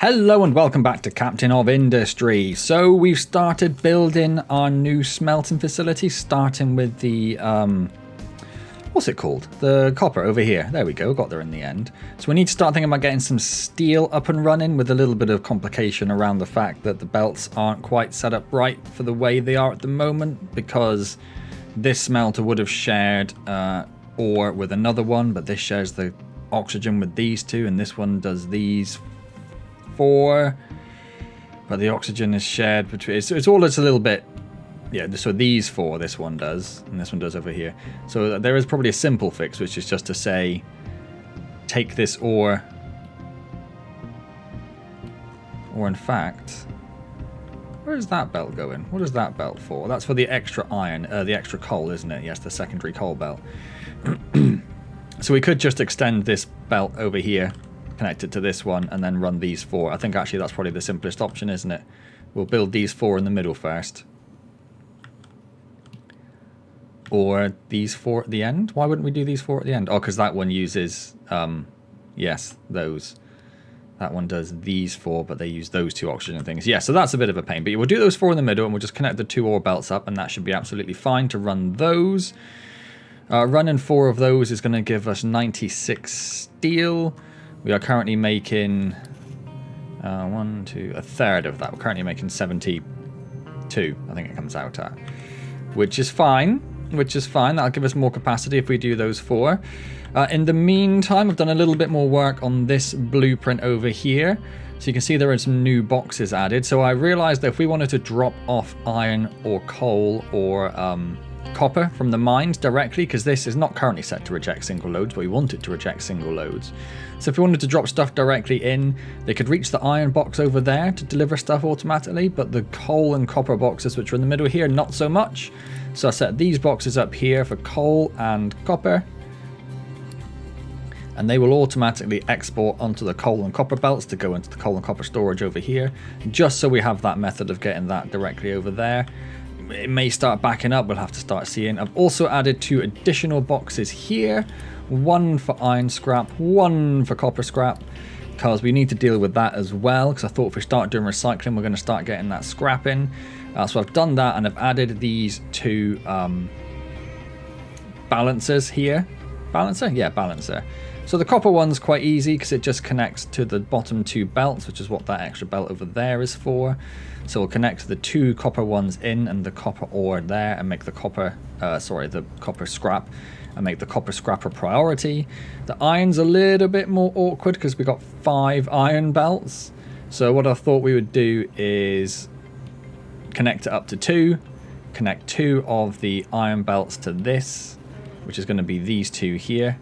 Hello and welcome back to Captain of Industry. So we've started building our new smelting facility, starting with the, what's it called? The copper over here. There we go, got there in the end. So we need to start thinking about getting some steel up and running, with a little bit of complication around the fact that the belts aren't quite set up right for the way they are at the moment, because this smelter would have shared ore with another one, but this shares the oxygen with these two, and this one does these 4, but the oxygen is shared between, so it's all a little bit, yeah, so these 4 this one does, and this one does over here. So there is probably a simple fix, which is just to say, take this ore, or in fact, where is that belt going? What is that belt for? That's for the extra iron, the extra coal, isn't it? Yes, the secondary coal belt. So we could just extend this belt over here, connect it to this one, and then run these 4. I think actually that's probably the simplest option, isn't it? We'll build these 4 in the middle first. Or these 4 at the end? Why wouldn't we do these 4 at the end? Oh, because that one uses, yes, those. That one does these 4, but they use those 2 oxygen things. Yeah, so that's a bit of a pain. But we'll do those 4 in the middle, and we'll just connect the 2 ore belts up, and that should be absolutely fine to run those. Running 4 of those is going to give us 96 steel. We are currently making a third of that. We're currently making 72, I think it comes out at, which is fine. That'll give us more capacity if we do those 4. In the meantime, I've done a little bit more work on this blueprint over here. So you can see there are some new boxes added. So I realized that if we wanted to drop off iron or coal or copper from the mines directly, because this is not currently set to reject single loads, but we want it to reject single loads. So if we wanted to drop stuff directly in, they could reach the iron box over there to deliver stuff automatically, but the coal and copper boxes, which are in the middle here, not so much. So I set these boxes up here for coal and copper, and they will automatically export onto the coal and copper belts to go into the coal and copper storage over here, just so we have that method of getting that directly over there. It may start backing up, we'll have to start seeing. I've also added 2 additional boxes here, 1 for iron scrap, 1 for copper scrap, because we need to deal with that as well, because I thought if we start doing recycling, we're going to start getting that scrap in. So I've done that, and I've added these 2 balancers here. Balancer? Yeah, balancer. So the copper one's quite easy because it just connects to the bottom 2 belts, which is what that extra belt over there is for. So we'll connect the 2 copper ones in and the copper ore there, and make the copper, the copper scrap, and make the copper scrap a priority. The iron's a little bit more awkward because we've got 5 iron belts. So what I thought we would do is connect it up to 2, connect 2 of the iron belts to this, which is going to be these 2 here.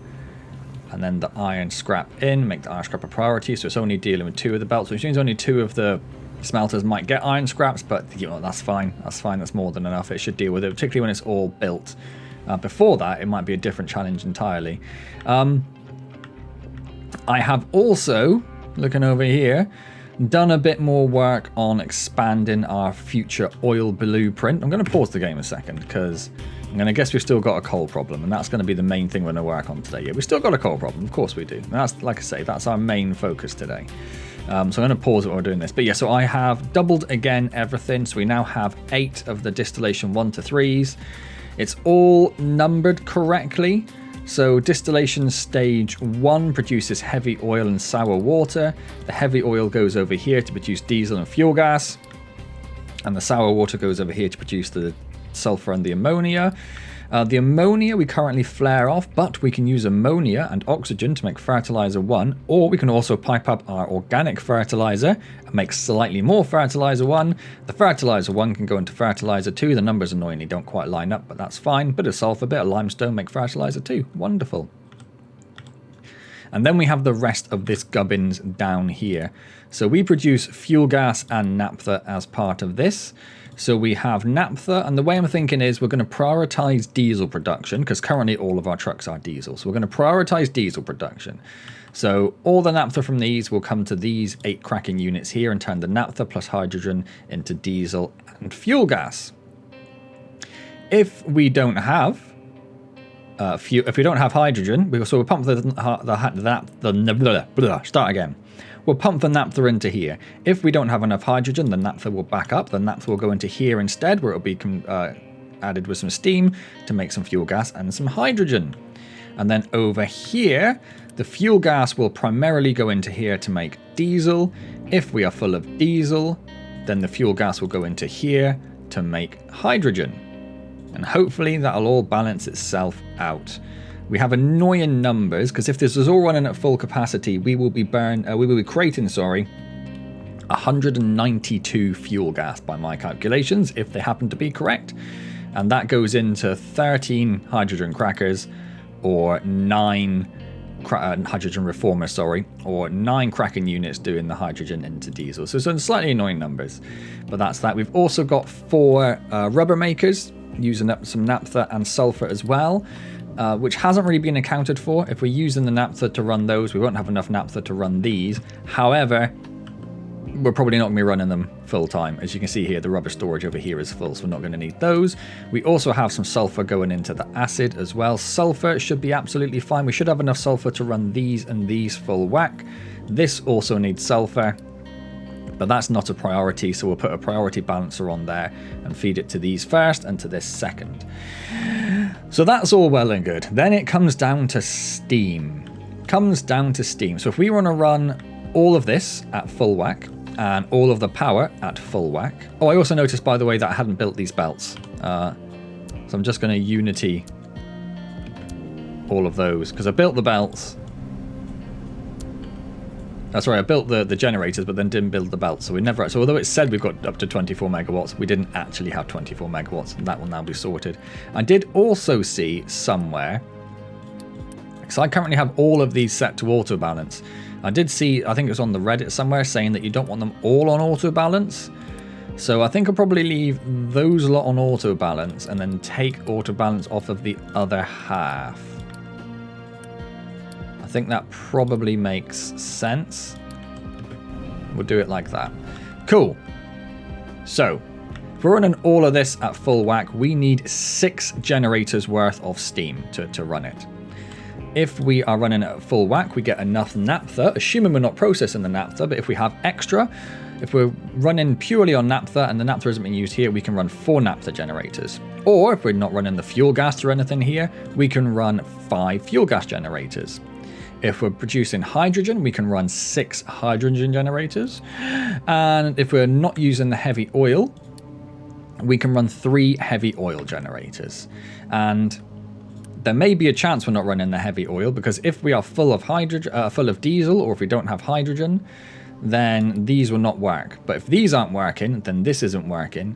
And then the iron scrap in, make the iron scrap a priority, so it's only dealing with 2 of the belts, which means only 2 of the smelters might get iron scraps, but you know, that's fine, that's more than enough. It should deal with it, particularly when it's all built. Before that, it might be a different challenge entirely. I have also, looking over here, done a bit more work on expanding our future oil blueprint. I'm going to pause the game a second, because I'm going to guess we've still got a coal problem, and that's going to be the main thing we're going to work on today. Yeah, we've still got a coal problem, of course we do. And that's, like I say, that's our main focus today. So I'm going to pause it while we're doing this. But yeah, so I have doubled again everything. So we now have 8 of the distillation 1 to 3s. It's all numbered correctly. So distillation stage 1 produces heavy oil and sour water. The heavy oil goes over here to produce diesel and fuel gas. And the sour water goes over here to produce the sulfur and the ammonia. The ammonia we currently flare off, but we can use ammonia and oxygen to make fertilizer 1, or we can also pipe up our organic fertilizer and make slightly more fertilizer 1. The fertilizer 1 can go into fertilizer 2. The numbers annoyingly don't quite line up, but that's fine. Bit of sulfur, bit of limestone, make fertilizer 2. Wonderful. And then we have the rest of this gubbins down here. So we produce fuel gas and naphtha as part of this. So we have naphtha, and the way I'm thinking is we're going to prioritize diesel production, because currently all of our trucks are diesel. So we're going to prioritize diesel production. So all the naphtha from these will come to these 8 cracking units here and turn the naphtha plus hydrogen into diesel and fuel gas. If we don't have hydrogen, we'll pump start again. we'll pump the naphtha into here. If we don't have enough hydrogen, the naphtha will back up. The naphtha will go into here instead, where it'll be added with some steam to make some fuel gas and some hydrogen. And then over here, the fuel gas will primarily go into here to make diesel. If we are full of diesel, then the fuel gas will go into here to make hydrogen. And hopefully that'll all balance itself out. We have annoying numbers because if this is all running at full capacity, we will be creating 192 fuel gas by my calculations, if they happen to be correct. And that goes into 13 hydrogen crackers, or 9 hydrogen reformers, or 9 cracking units doing the hydrogen into diesel. So some slightly annoying numbers, but that's that. We've also got 4 rubber makers using up some naphtha and sulfur as well, which hasn't really been accounted for. If we're using the naphtha to run those, we won't have enough naphtha to run these. However, we're probably not going to be running them full time. As you can see here, the rubber storage over here is full, so we're not going to need those. We also have some sulfur going into the acid as well. Sulfur should be absolutely fine. We should have enough sulfur to run these and these full whack. This also needs sulfur, but that's not a priority, so we'll put a priority balancer on there and feed it to these first and to this second. So that's all well and good. Then it comes down to steam. So if we want to run all of this at full whack and all of the power at full whack. Oh, I also noticed, by the way, that I hadn't built these belts. So I'm just going to Unity all of those, because I built the belts. That's right, I built the generators, but then didn't build the belts. So we never. So although it said we've got up to 24 megawatts, we didn't actually have 24 megawatts, and that will now be sorted. I did also see somewhere, because I currently have all of these set to auto balance. I did see, I think it was on the Reddit somewhere, saying that you don't want them all on auto balance. So I think I'll probably leave those lot on auto balance and then take auto balance off of the other half. I think that probably makes sense. We'll do it like that. Cool. So if we're running all of this at full whack, we need 6 generators worth of steam to run it. If we are running at full whack, we get enough naphtha, assuming we're not processing the naphtha, but if we have extra, if we're running purely on naphtha and the naphtha isn't being used here, we can run 4 naphtha generators. Or if we're not running the fuel gas or anything here, we can run 5 fuel gas generators. If we're producing hydrogen, we can run 6 hydrogen generators. And if we're not using the heavy oil, we can run 3 heavy oil generators. And there may be a chance we're not running the heavy oil, because if we are full of hydrogen, full of diesel, or if we don't have hydrogen, then these will not work. But if these aren't working, then this isn't working.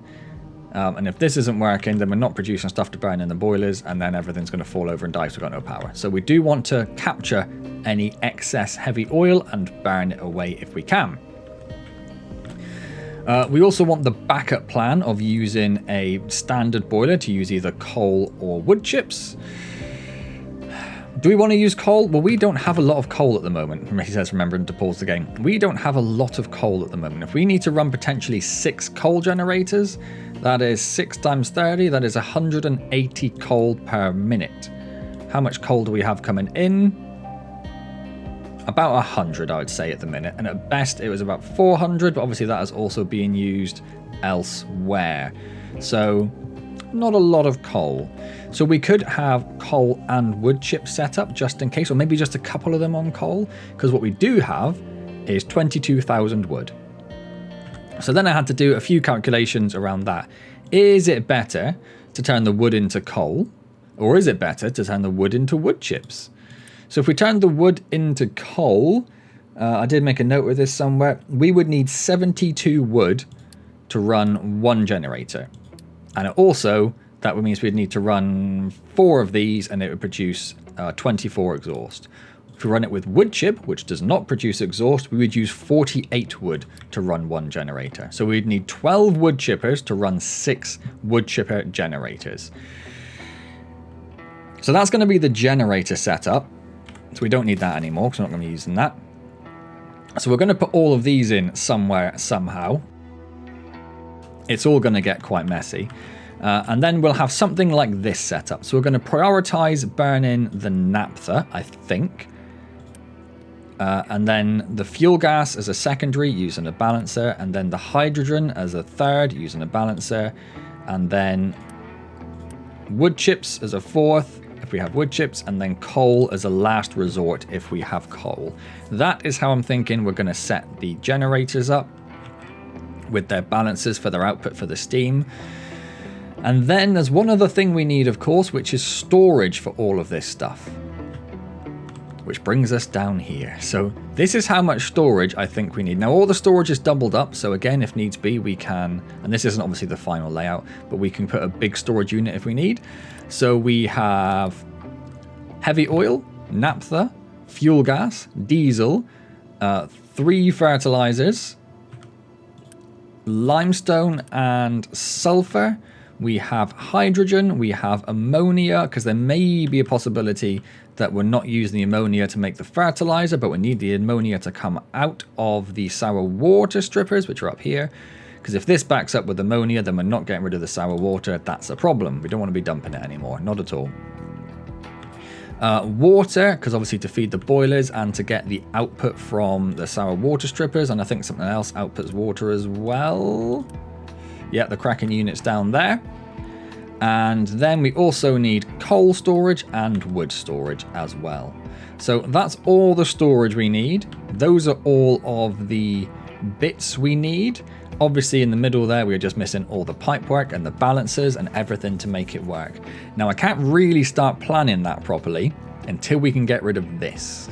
And if this isn't working, then we're not producing stuff to burn in the boilers, and then everything's going to fall over and die, so we've got no power. So we do want to capture any excess heavy oil and burn it away if we can. We also want the backup plan of using a standard boiler to use either coal or wood chips. Do we want to use coal? Well, we don't have a lot of coal at the moment. He says, remembering to pause the game. We don't have a lot of coal at the moment. If we need to run potentially 6 coal generators, that is 6 times 30. That is 180 coal per minute. How much coal do we have coming in? About 100, I would say, at the minute. And at best, it was about 400. But obviously, that is also being used elsewhere. So not a lot of coal. So we could have coal and wood chips set up just in case, or maybe just a couple of them on coal, because what we do have is 22,000 wood. So then I had to do a few calculations around that. Is it better to turn the wood into coal, or is it better to turn the wood into wood chips? So if we turn the wood into coal, I did make a note of this somewhere, we would need 72 wood to run 1 generator. And also, that means we'd need to run 4 of these, and it would produce 24 exhaust. If we run it with wood chip, which does not produce exhaust, we would use 48 wood to run 1 generator. So we'd need 12 wood chippers to run 6 wood chipper generators. So that's going to be the generator setup. So we don't need that anymore, because we're not going to be using that. So we're going to put all of these in somewhere, somehow. It's all going to get quite messy. And then we'll have something like this set up. So we're going to prioritize burning the naphtha, I think. And then the fuel gas as a secondary using a balancer, and then the hydrogen as a third using a balancer, and then wood chips as a fourth if we have wood chips, and then coal as a last resort if we have coal. That is how I'm thinking we're going to set the generators up with their balancers for their output for the steam. And then there's one other thing we need, of course, which is storage for all of this stuff. Which brings us down here. So this is how much storage I think we need. Now all the storage is doubled up, so again, if needs be, we can, and this isn't obviously the final layout, but we can put a big storage unit if we need. So we have heavy oil, naphtha, fuel gas, diesel, 3 fertilizers, limestone and sulfur. We have hydrogen, we have ammonia, because there may be a possibility that we're not using the ammonia to make the fertilizer, but we need the ammonia to come out of the sour water strippers, which are up here. Because if this backs up with ammonia, then we're not getting rid of the sour water. That's a problem. We don't want to be dumping it anymore, not at all. Water, because obviously to feed the boilers and to get the output from the sour water strippers, and I think something else outputs water as well. Yeah, the cracking unit's down there. And then we also need coal storage and wood storage as well. So that's all the storage we need. Those are all of the bits we need. Obviously in the middle there, we're just missing all the pipework and the balancers and everything to make it work. Now I can't really start planning that properly until we can get rid of this.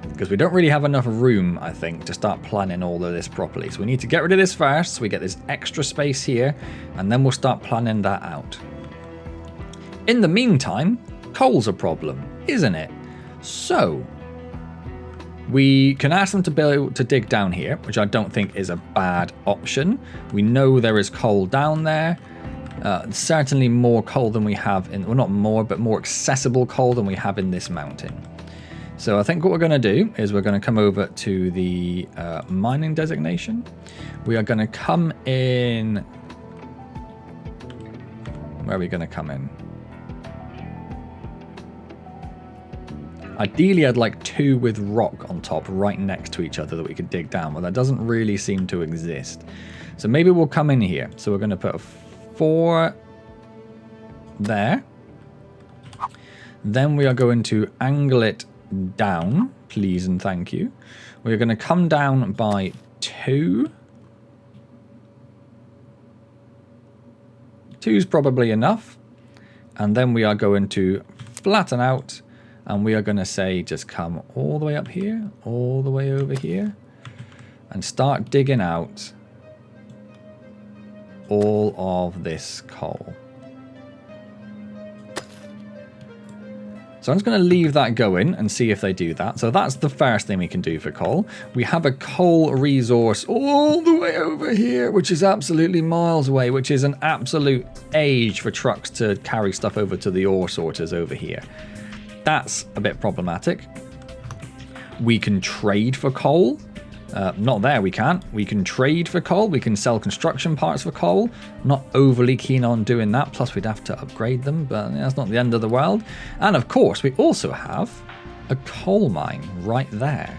Because we don't really have enough room, I think, to start planning all of this properly. So we need to get rid of this first, so we get this extra space here, and then we'll start planning that out. In the meantime, coal's a problem, isn't it? So we can ask them to dig down here, which I don't think is a bad option. We know there is coal down there. Certainly more coal than we have in, well, not more, but more accessible coal than we have in this mountain. So I think what we're going to do is we're going to come over to the mining designation. We are going to come in. Where are we going to come in? Ideally, I'd like 2 with rock on top right next to each other that we could dig down. Well, that doesn't really seem to exist. So maybe we'll come in here. So we're going to put a 4 there. Then we are going to angle it down, please and thank you. We're going to come down by 2. 2 is probably enough. And then we are going to flatten out, and we are going to say just come all the way up here, all the way over here, and start digging out all of this coal. So I'm just going to leave that going and see if they do that. So that's the first thing we can do for coal. We have a coal resource all the way over here, which is absolutely miles away, which is an absolute age for trucks to carry stuff over to the ore sorters over here. That's a bit problematic. We can trade for coal. Not there, we can't. We can trade for coal. We can sell construction parts for coal. Not overly keen on doing that. Plus, we'd have to upgrade them, but that's not the end of the world. And of course, we also have a coal mine right there.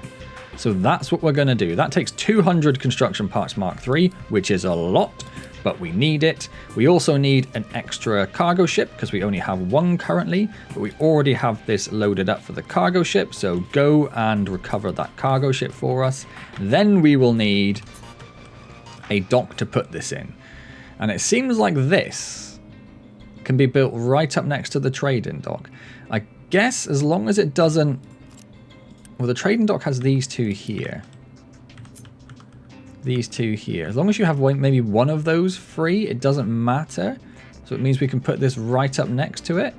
So that's what we're going to do. That takes 200 construction parts Mark III, which is a lot, but we need it. We also need an extra cargo ship because we only have 1 currently, but we already have this loaded up for the cargo ship. So go and recover that cargo ship for us. Then we will need a dock to put this in. And it seems like this can be built right up next to the trading dock. I guess as long as it doesn't... Well, the trading dock has these 2 here. These 2 here. As long as you have maybe one of those free, it doesn't matter. So it means we can put this right up next to it.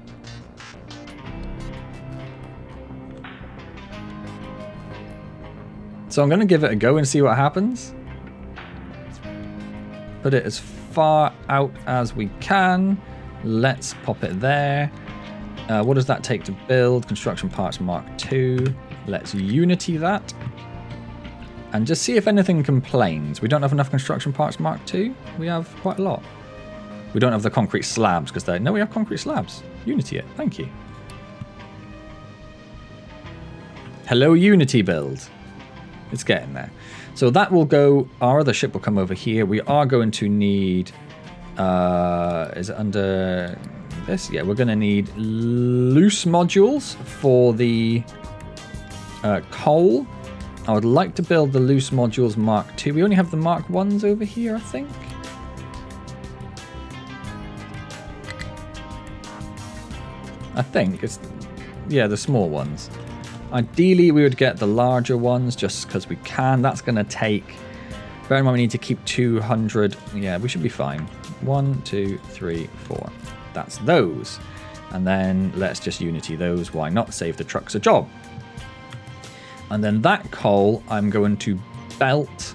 So I'm going to give it a go and see what happens. Put it as far out as we can. Let's pop it there. What does that take to build? Construction parts Mark II. Let's Unity that. And just see if anything complains. We don't have enough construction parts Mark II. We have quite a lot. We don't have the concrete slabs because they're... No, we have concrete slabs. Unity it. Thank you. Hello, Unity build. It's getting there. So that will go, our other ship will come over here. We are going to need, is it under this? Yeah, we're going to need loose modules for the coal. I would like to build the loose modules Mark II. We only have the Mark 1s over here, I think. It's, yeah, the small ones. Ideally, we would get the larger ones just because we can. That's going to take, bear in mind we need to keep 200. Yeah, we should be fine. 1, 2, 3, 4. That's those. And then let's just Unity those. Why not? Save the trucks a job. And then that coal I'm going to belt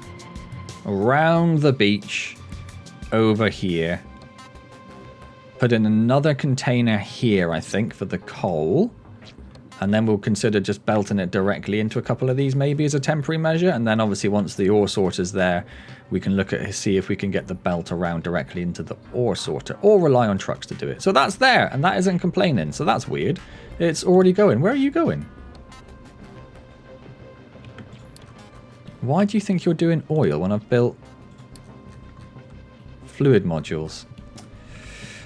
around the beach over here. Put in another container here, I think, for the coal. And then we'll consider just belting it directly into a couple of these maybe as a temporary measure. And then obviously once the ore sorter's there, we can look at see if we can get the belt around directly into the ore sorter or rely on trucks to do it. So that's there and that isn't complaining. So that's weird. It's already going. Where are you going? Why do you think you're doing oil when I've built fluid modules?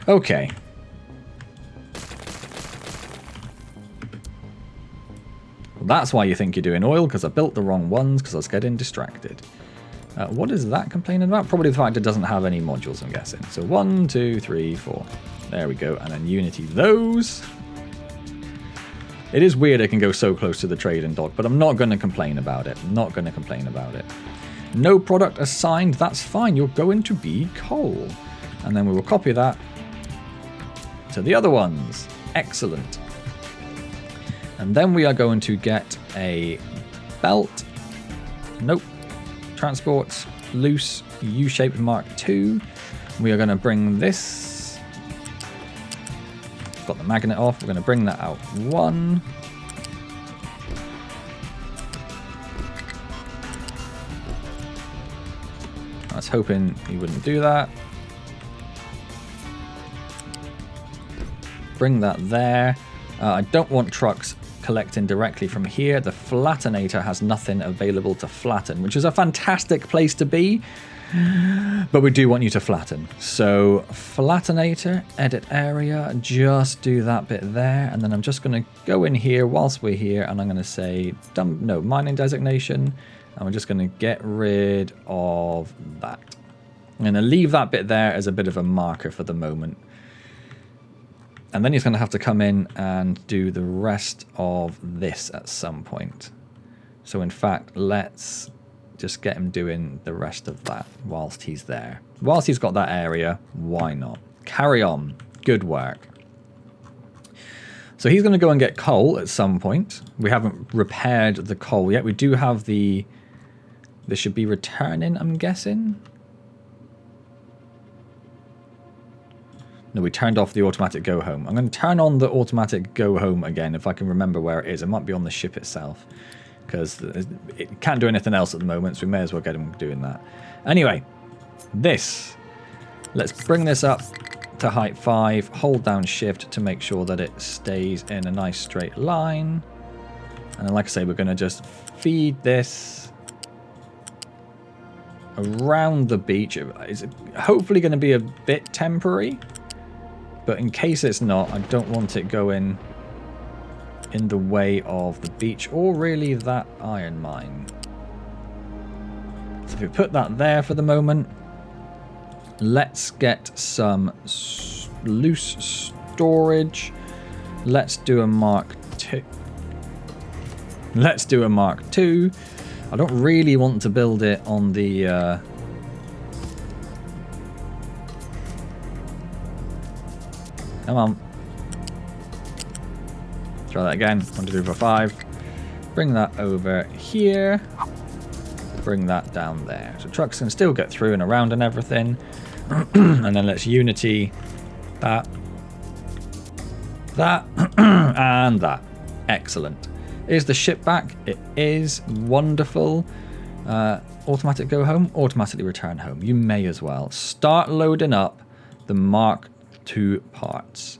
Okay. Well, that's why you think you're doing oil, because I built the wrong ones because I was getting distracted. What is that complaining about? Probably the fact it doesn't have any modules, I'm guessing. So 1, 2, 3, 4. There we go. And then Unity those. It is weird it can go so close to the trading dock, but I'm not going to complain about it. I'm not going to complain about it. No product assigned. That's fine. You're going to be coal. And then we will copy that to the other ones. Excellent. And then we are going to get a belt. Nope. Transports. Loose. U-shaped Mark II. We are going to bring this. Got the magnet off. We're going to bring that out 1. I was hoping he wouldn't do that. Bring that there. I don't want trucks collecting directly from here. The flattenator has nothing available to flatten, which is a fantastic place to be, but we do want you to flatten. So flattenator, edit area, just do that bit there, and then I'm just going to go in here whilst we're here, and I'm going to say mining designation, and we're just going to get rid of that. I'm going to leave that bit there as a bit of a marker for the moment. And then he's going to have to come in and do the rest of this at some point. So in fact, let's just get him doing the rest of that whilst he's there. Whilst he's got that area, why not? Carry on. Good work. So he's going to go and get coal at some point. We haven't repaired the coal yet. We do have the... This should be returning, I'm guessing. No, we turned off the automatic go home. I'm going to turn on the automatic go home again if I can remember where it is. It might be on the ship itself because it can't do anything else at the moment, so we may as well get him doing that. Anyway, this. Let's bring this up to height 5. Hold down shift to make sure that it stays in a nice straight line. And then, like I say, we're going to just feed this around the beach. It's hopefully going to be a bit temporary. But in case it's not, I don't want it going in the way of the beach or really that iron mine. So if we put that there for the moment, let's get some loose storage. Let's do a Mark II. Let's do a Mark II. I don't really want to build it on the... Come on. Try that again. 1, 2, 3, 4, 5. Bring that over here. Bring that down there. So trucks can still get through and around and everything. And then let's Unity that. That. And that. Excellent. Is the ship back? It is. Wonderful. Automatic go home. Automatically return home. You may as well. Start loading up the Mark 2 parts.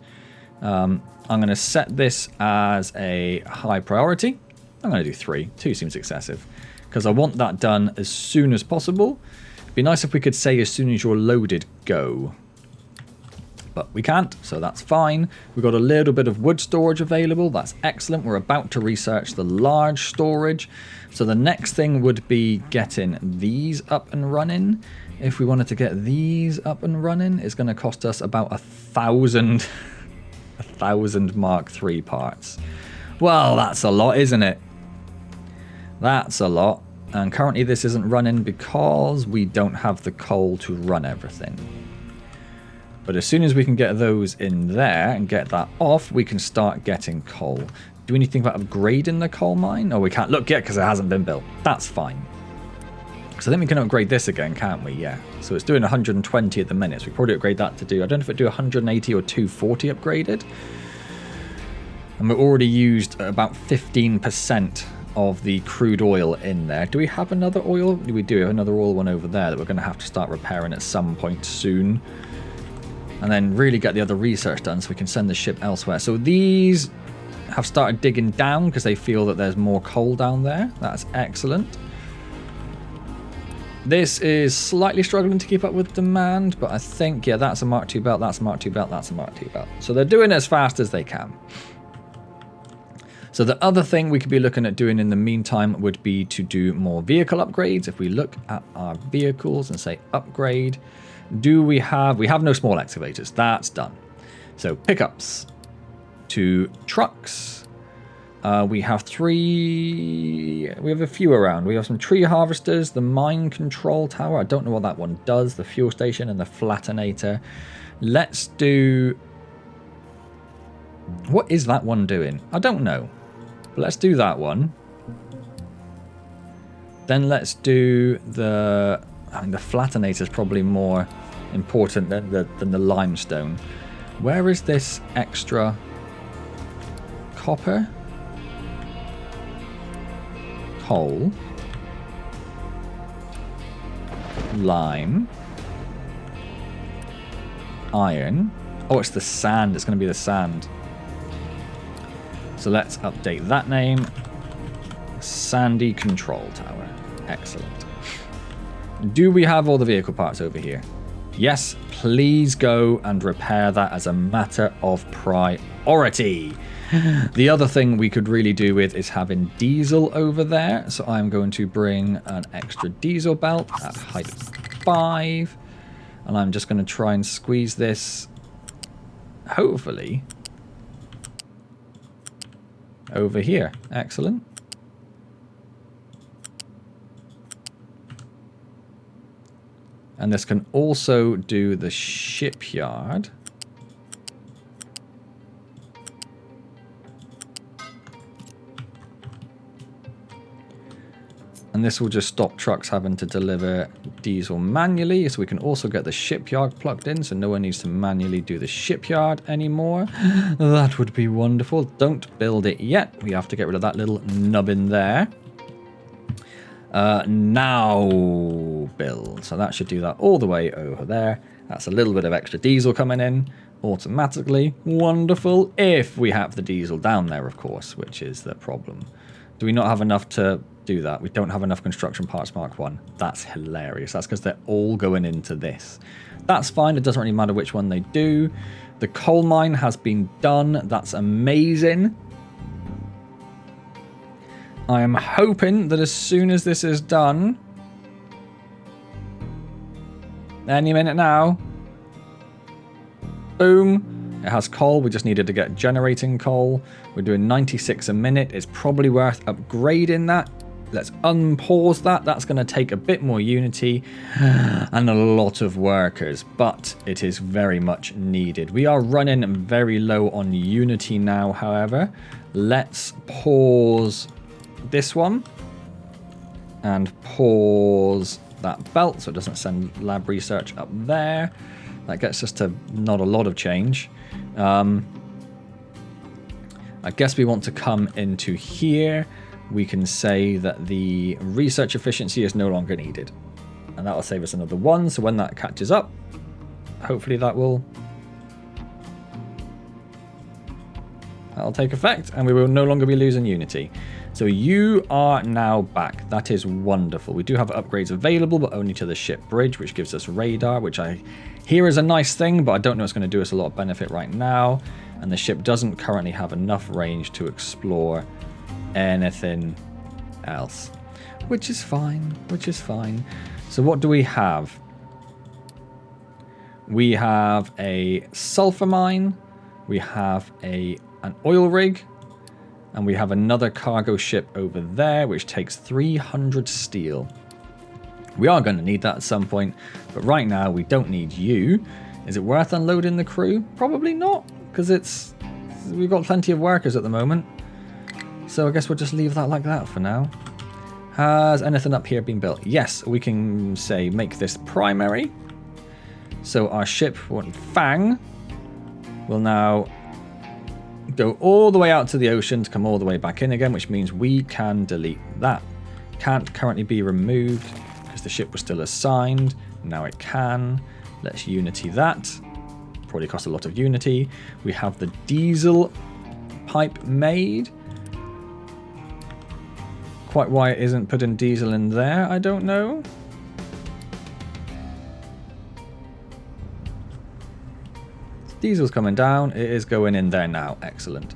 I'm going to set this as a high priority. I'm going to do 3. 2 seems excessive because I want that done as soon as possible. It'd be nice if we could say as soon as you're loaded, go. But we can't, so that's fine. We've got a little bit of wood storage available. That's excellent. We're about to research the large storage. So the next thing would be getting these up and running. If we wanted to get these up and running, it's going to cost us about 1,000 Mark III parts. Well, that's a lot, isn't it? That's a lot. And currently this isn't running because we don't have the coal to run everything. But as soon as we can get those in there and get that off, we can start getting coal. Do we need to think about upgrading the coal mine? Oh, we can't look yet because it hasn't been built. That's fine. So then we can upgrade this again, can't we? Yeah. So it's doing 120 at the minute. So we probably upgrade that to do, I don't know if it do 180 or 240 upgraded. And we've already used about 15% of the crude oil in there. Do we have another oil? We do have another oil one over there that we're going to have to start repairing at some point soon. And then really get the other research done so we can send the ship elsewhere. So these have started digging down because they feel that there's more coal down there. That's excellent. This is slightly struggling to keep up with demand, but I think, yeah, that's a Mark II belt, that's a Mark II belt, that's a Mark II belt. So they're doing it as fast as they can. So the other thing we could be looking at doing in the meantime would be to do more vehicle upgrades. If we look at our vehicles and say upgrade, we have no small excavators. That's done. So pickups to trucks. We have a few around. We have some tree harvesters, the mine control tower. I don't know what that one does. The fuel station and the flattenator. Let's do... What is that one doing? I don't know. But let's do that one. Then let's do the... I mean, the flattenator is probably more important than the limestone. Where is this extra copper? Coal. Lime. Iron. Oh, it's the sand. It's going to be the sand. So let's update that name. Sandy Control Tower. Excellent. Do we have all the vehicle parts over here? Yes, please go and repair that as a matter of priority. The other thing we could really do with is having diesel over there. So I'm going to bring an extra diesel belt at height 5. And I'm just going to try and squeeze this, hopefully, over here. Excellent. And this can also do the shipyard. And this will just stop trucks having to deliver diesel manually. So we can also get the shipyard plugged in, so no one needs to manually do the shipyard anymore. That would be wonderful. Don't build it yet. We have to get rid of that little nubbin there. Now build. So that should do that all the way over there. That's a little bit of extra diesel coming in automatically. Wonderful. If we have the diesel down there, of course, which is the problem. Do we not have enough to do that? We don't have enough construction parts Mark 1. That's hilarious. That's because they're all going into this. That's fine. It doesn't really matter which one they do. The coal mine has been done. That's amazing. I am hoping that as soon as this is done, any minute now, boom, it has coal. We just needed to get generating coal. We're doing 96 a minute. It's probably worth upgrading that. Let's unpause that. That's going to take a bit more Unity and a lot of workers, but it is very much needed. We are running very low on Unity now, however. Let's pause this one and pause that belt so it doesn't send lab research up there. That gets us to not a lot of change. I guess we want to come into here. We can say that the research efficiency is no longer needed, and that will save us another 1. So when that catches up, hopefully that'll take effect and we will no longer be losing Unity. So you are now back. That is wonderful. We do have upgrades available, but only to the ship bridge, which gives us radar, which I hear is a nice thing, but I don't know it's going to do us a lot of benefit right now. And the ship doesn't currently have enough range to explore anything else, which is fine, So what do we have? We have a sulfur mine, we have an oil rig, and we have another cargo ship over there, which takes 300 steel. We are going to need that at some point, but right now we don't need you. Is it worth unloading the crew? Probably not, because we've got plenty of workers at the moment. So I guess we'll just leave that like that for now. Has anything up here been built? Yes, we can say make this primary. So our ship, Fang, will now go all the way out to the ocean to come all the way back in again, which means we can delete that. Can't currently be removed because the ship was still assigned. Now it can. Let's unity that. Probably cost a lot of unity. We have the diesel pipe made. Quite why it isn't putting diesel in there, I don't know. Diesel's coming down. It is going in there now. Excellent.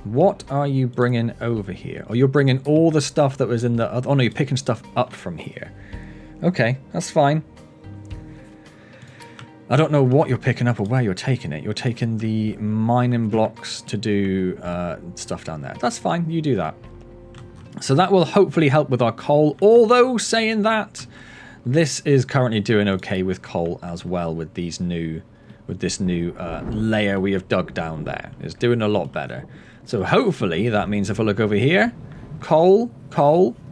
What are you bringing over here? Oh, you're bringing all the stuff that was in the... Oh, no, you're picking stuff up from here. Okay, that's fine. I don't know what you're picking up or where you're taking it. You're taking the mining blocks to do stuff down there. That's fine. You do that. So that will hopefully help with our coal. Although, saying that, this is currently doing okay with coal as well with these new... With this new layer we have dug down there. It's doing a lot better. So hopefully that means if I look over here, coal,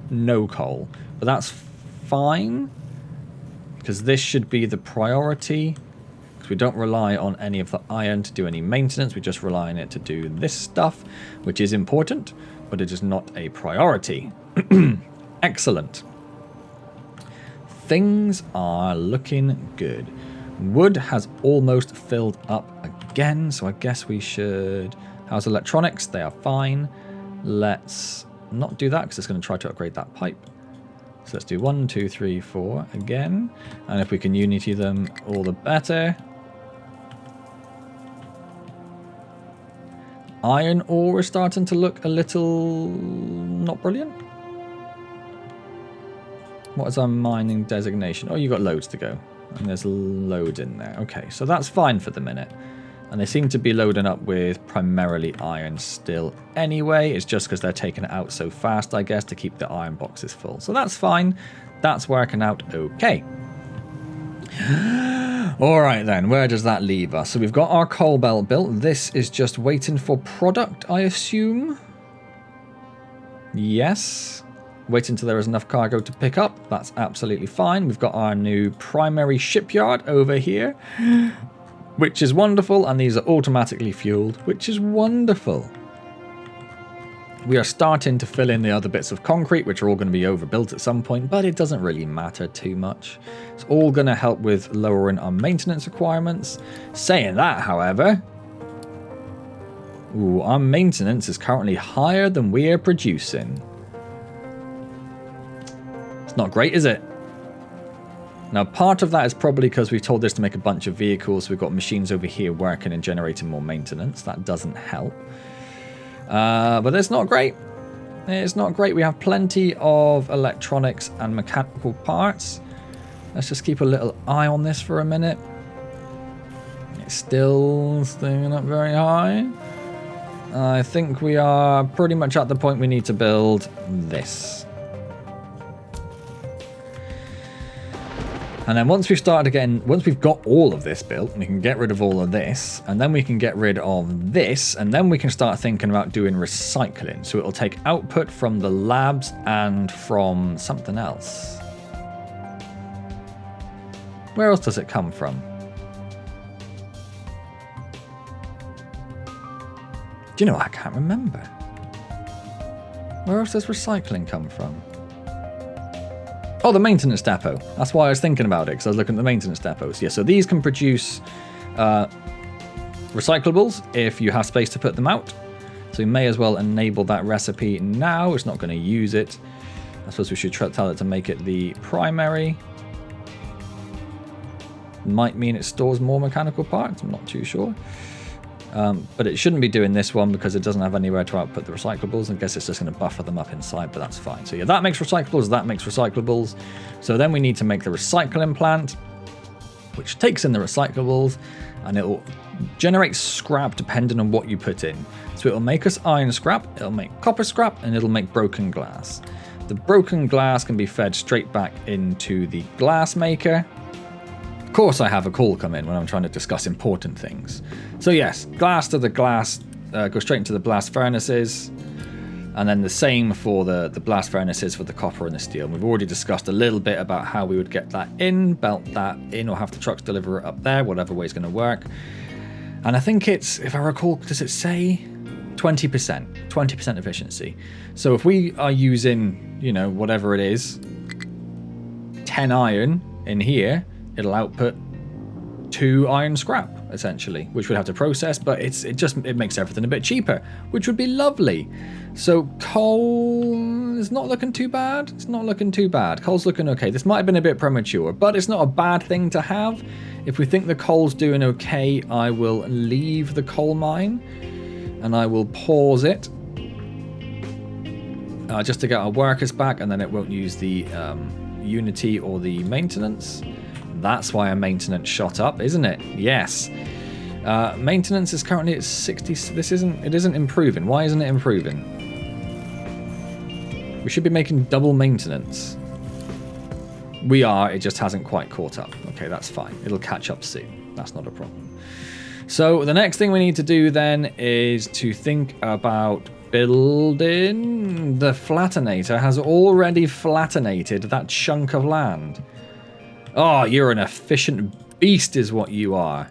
no coal. But that's fine, because this should be the priority, because we don't rely on any of the iron to do any maintenance. We just rely on it to do this stuff, which is important, but it is not a priority. Excellent. Things are looking good. Wood has almost filled up again, so I guess we should... How's electronics? They are fine. Let's not do that, because it's going to try to upgrade that pipe. So let's do 1, 2, 3, 4 again. And if we can unity them, all the better. Iron ore is starting to look a little... not brilliant. What is our mining designation? Oh, you've got loads to go. And there's loads in there. Okay, so that's fine for the minute. And they seem to be loading up with primarily iron still anyway. It's just because they're taking it out so fast, I guess, to keep the iron boxes full. So that's fine. That's working out okay. All right then, where does that leave us? So we've got our coal belt built. This is just waiting for product, I assume. Yes. Wait until there is enough cargo to pick up. That's absolutely fine. We've got our new primary shipyard over here, which is wonderful. And these are automatically fueled, which is wonderful. We are starting to fill in the other bits of concrete, which are all going to be overbuilt at some point, but it doesn't really matter too much. It's all going to help with lowering our maintenance requirements. Saying that, however, our maintenance is currently higher than we are producing. It's not great, is it? Now, part of that is probably because we've told this to make a bunch of vehicles. We've got machines over here working and generating more maintenance. That doesn't help. But it's not great. It's not great. We have plenty of electronics and mechanical parts. Let's just keep a little eye on this for a minute. It's still staying up very high. I think we are pretty much at the point we need to build this. And then once we've got all of this built, we can get rid of all of this, and then we can get rid of this, and then we can start thinking about doing recycling. So it'll take output from the labs and from something else. Where else does it come from? Do you know, I can't remember. Where else does recycling come from? Oh, the maintenance depot. That's why I was thinking about it, because I was looking at the maintenance depots. Yeah, so these can produce recyclables if you have space to put them out. So we may as well enable that recipe now. It's not going to use it. I suppose we should tell it to make it the primary. Might mean it stores more mechanical parts, I'm not too sure. But it shouldn't be doing this one because it doesn't have anywhere to output the recyclables. I guess it's just going to buffer them up inside, but that's fine. So yeah, that makes recyclables, that makes recyclables. So then we need to make the recycling plant, which takes in the recyclables, and it will generate scrap depending on what you put in. So it'll make us iron scrap, it'll make copper scrap, and it'll make broken glass. The broken glass can be fed straight back into the glass maker. Of course I have a call come in when I'm trying to discuss important things. So yes, glass to the glass, go straight into the blast furnaces, and then the same for the blast furnaces for the copper and the steel. And we've already discussed a little bit about how we would get that in, belt that in, or have the trucks deliver it up there, whatever way is going to work. And I think it's, if I recall, does it say 20% efficiency? So if we are using, you know, whatever it is, 10 iron in here, it'll output 2 iron scrap, essentially, which we'd have to process, but it makes everything a bit cheaper, which would be lovely. So coal is not looking too bad. It's not looking too bad. Coal's looking okay. This might have been a bit premature, but it's not a bad thing to have. If we think the coal's doing okay, I will leave the coal mine and I will pause it just to get our workers back, and then it won't use the Unity or the maintenance. That's why our maintenance shot up, isn't it? Yes. Maintenance is currently at 60. It isn't improving. Why isn't it improving? We should be making double maintenance. We are, it just hasn't quite caught up. Okay, that's fine. It'll catch up soon. That's not a problem. So the next thing we need to do then is to think about building. The flattenator has already flattenated that chunk of land. Oh, you're an efficient beast is what you are.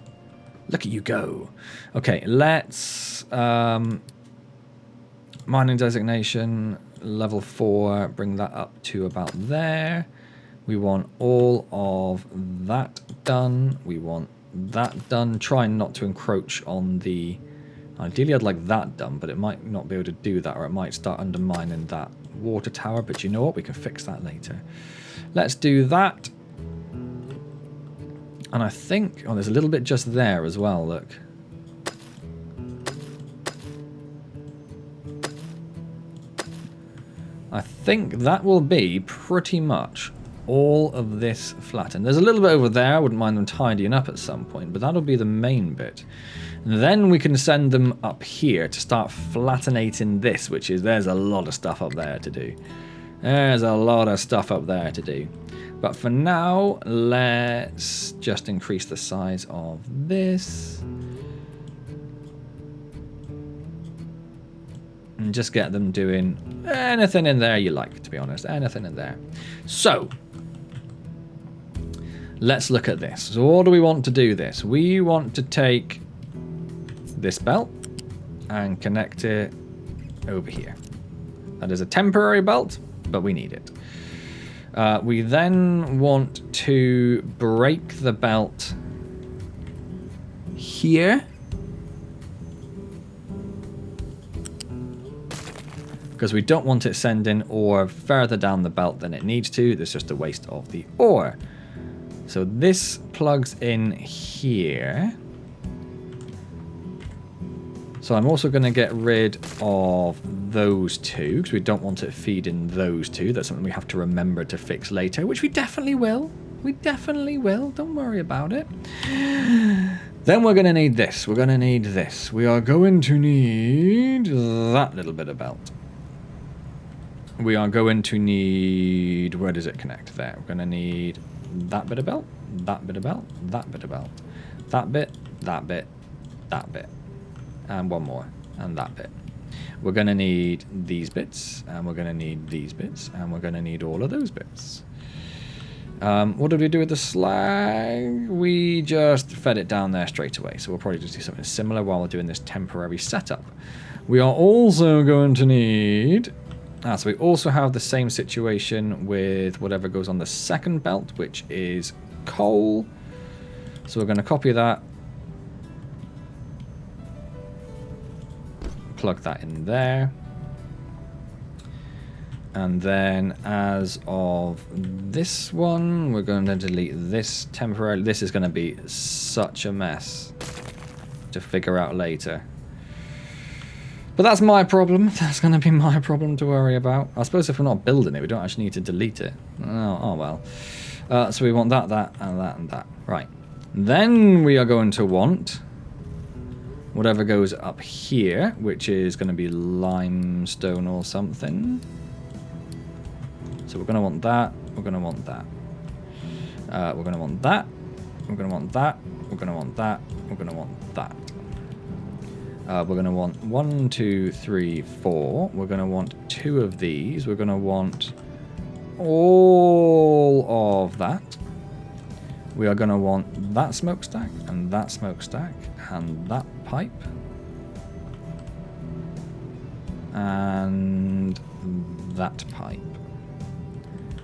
Look at you go. Okay, let's... mining designation, level 4, bring that up to about there. We want all of that done. We want that done. Trying not to encroach on the... Ideally, I'd like that done, but it might not be able to do that, or it might start undermining that water tower. But you know what? We can fix that later. Let's do that. And I think... Oh, there's a little bit just there as well, look. I think that will be pretty much all of this flattened. There's a little bit over there. I wouldn't mind them tidying up at some point, but that'll be the main bit. And then we can send them up here to start flattenating this, which is... There's a lot of stuff up there to do. There's a lot of stuff up there to do. But for now, let's just increase the size of this. And just get them doing anything in there you like, to be honest. Anything in there. So, let's look at this. So what do we want to do this? We want to take this belt and connect it over here. That is a temporary belt, but we need it. We then want to break the belt here. Because we don't want it sending ore further down the belt than it needs to. There's just a waste of the ore. So this plugs in here. So I'm also going to get rid of those two, because we don't want it feeding those two. That's something we have to remember to fix later, which we definitely will. We definitely will. Don't worry about it. Then we're going to need this. We're going to need this. We are going to need that little bit of belt. We are going to need... Where does it connect? There. We're going to need that bit of belt, that bit of belt, that bit of belt, that bit, that bit, that bit. And one more, and that bit. We're going to need these bits, and we're going to need these bits, and we're going to need all of those bits. What did we do with the slag? We just fed it down there straight away, so we'll probably just do something similar while we're doing this temporary setup. We are also going to need... so we also have the same situation with whatever goes on the second belt, which is coal. So we're going to copy that. plug that in there. And then as of this one, we're going to delete this temporarily. This is going to be such a mess to figure out later. But that's my problem. That's going to be my problem to worry about. I suppose if we're not building it, we don't actually need to delete it. Oh well. So we want that, and that, and that. Right. Then we are going to want whatever goes up here, which is going to be limestone or something. So we're going to want that. We're going to want that. We're going to want that. We're going to want that. We're going to want that. We're going to want that. We're going to want 1, 2, 3, 4. We're going to want 2 of these. We're going to want all of that. We are going to want that smokestack and that smokestack and that pipe. And that pipe.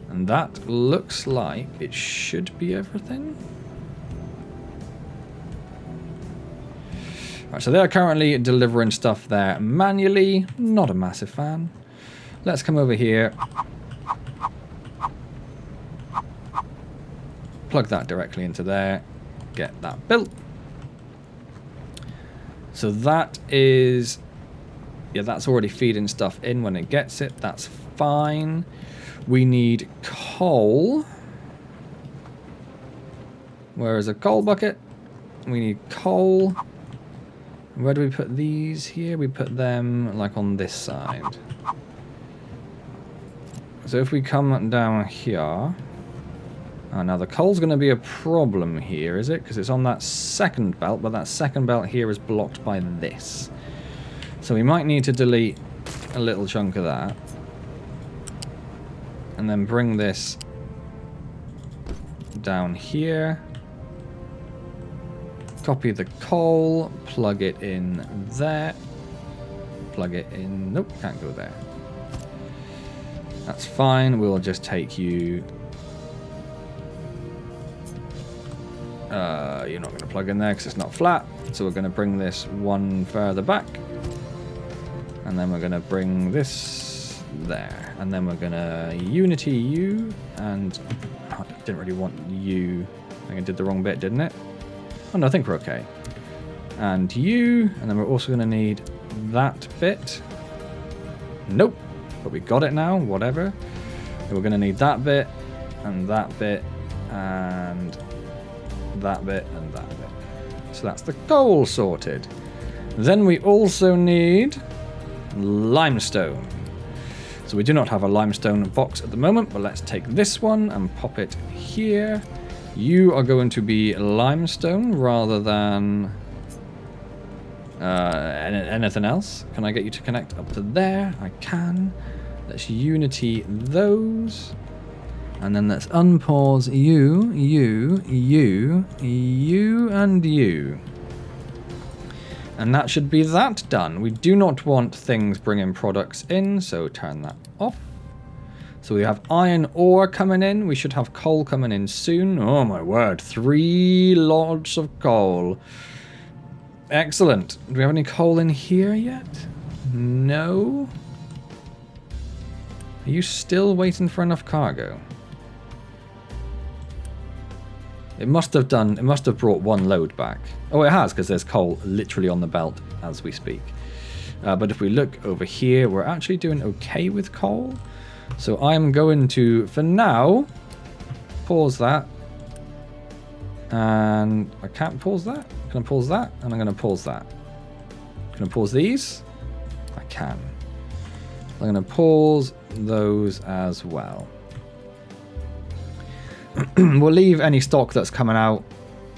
And that looks like it should be everything. Right, so they're currently delivering stuff there manually. Not a massive fan. Let's come over here. Plug that directly into there. Get that built. So that is... yeah, that's already feeding stuff in when it gets it. That's fine. We need coal. Where is a coal bucket? We need coal. Where do we put these here? We put them like on this side. So if we come down here... oh, now the coal's going to be a problem here, is it? Because it's on that second belt, but that second belt here is blocked by this. So we might need to delete a little chunk of that. And then bring this down here. Copy the coal, plug it in there. Plug it in... nope, can't go there. That's fine, we'll just take you... you're not going to plug in there because it's not flat. So we're going to bring this one further back. And then we're going to bring this there. And then we're going to Unity U. And oh, I didn't really want U. I think I did the wrong bit, didn't it? Oh no, I think we're okay. And U. And then we're also going to need that bit. Nope. But we got it now, whatever. We're going to need that bit. And that bit. And... that bit and that bit. So that's the coal sorted. Then we also need limestone. So we do not have a limestone box at the moment, but let's take this one and pop it here. You are going to be limestone rather than anything else. Can I get you to connect up to there? I can. Let's Unity those. And then let's unpause you, and you. And that should be that done. We do not want things bringing products in, so turn that off. So we have iron ore coming in. We should have coal coming in soon. Oh my word, 3 lots of coal. Excellent. Do we have any coal in here yet? No. Are you still waiting for enough cargo? It must have brought 1 load back. Oh, it has, because there's coal literally on the belt as we speak. But if we look over here, we're actually doing okay with coal. So I'm going to, for now, pause that. And I can't pause that. Can I pause that? And I'm going to pause that. Can I pause these? I can. I'm going to pause those as well. We'll leave any stock that's coming out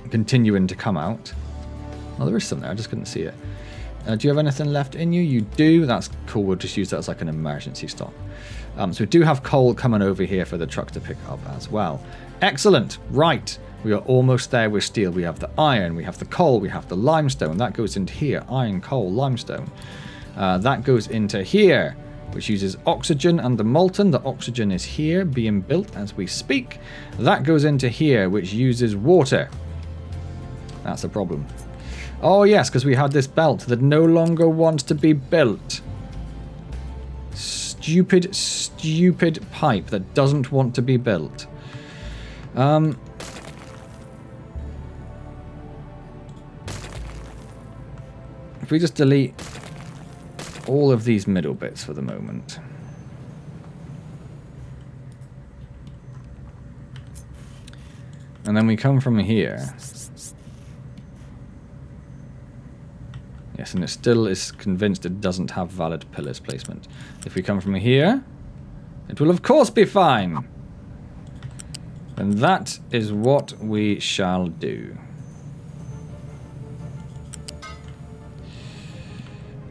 continuing to come out. Oh, there is some there. I just couldn't see it. Do you have anything left in you? You do. That's cool. We'll just use that as like an emergency stock. So we do have coal coming over here for the truck to pick up as well. Excellent. Right. We are almost there with steel. We have the iron. We have the coal. We have the limestone. That goes into here. Iron, coal, limestone. That goes into here, which uses oxygen and the molten. The oxygen is here being built as we speak. That goes into here, which uses water. That's a problem. Oh yes, because we had this belt that no longer wants to be built. Stupid, stupid pipe that doesn't want to be built. If we just delete all of these middle bits for the moment. And then we come from here. Yes, and it still is convinced it doesn't have valid pillars placement. If we come from here, it will of course be fine. And that is what we shall do.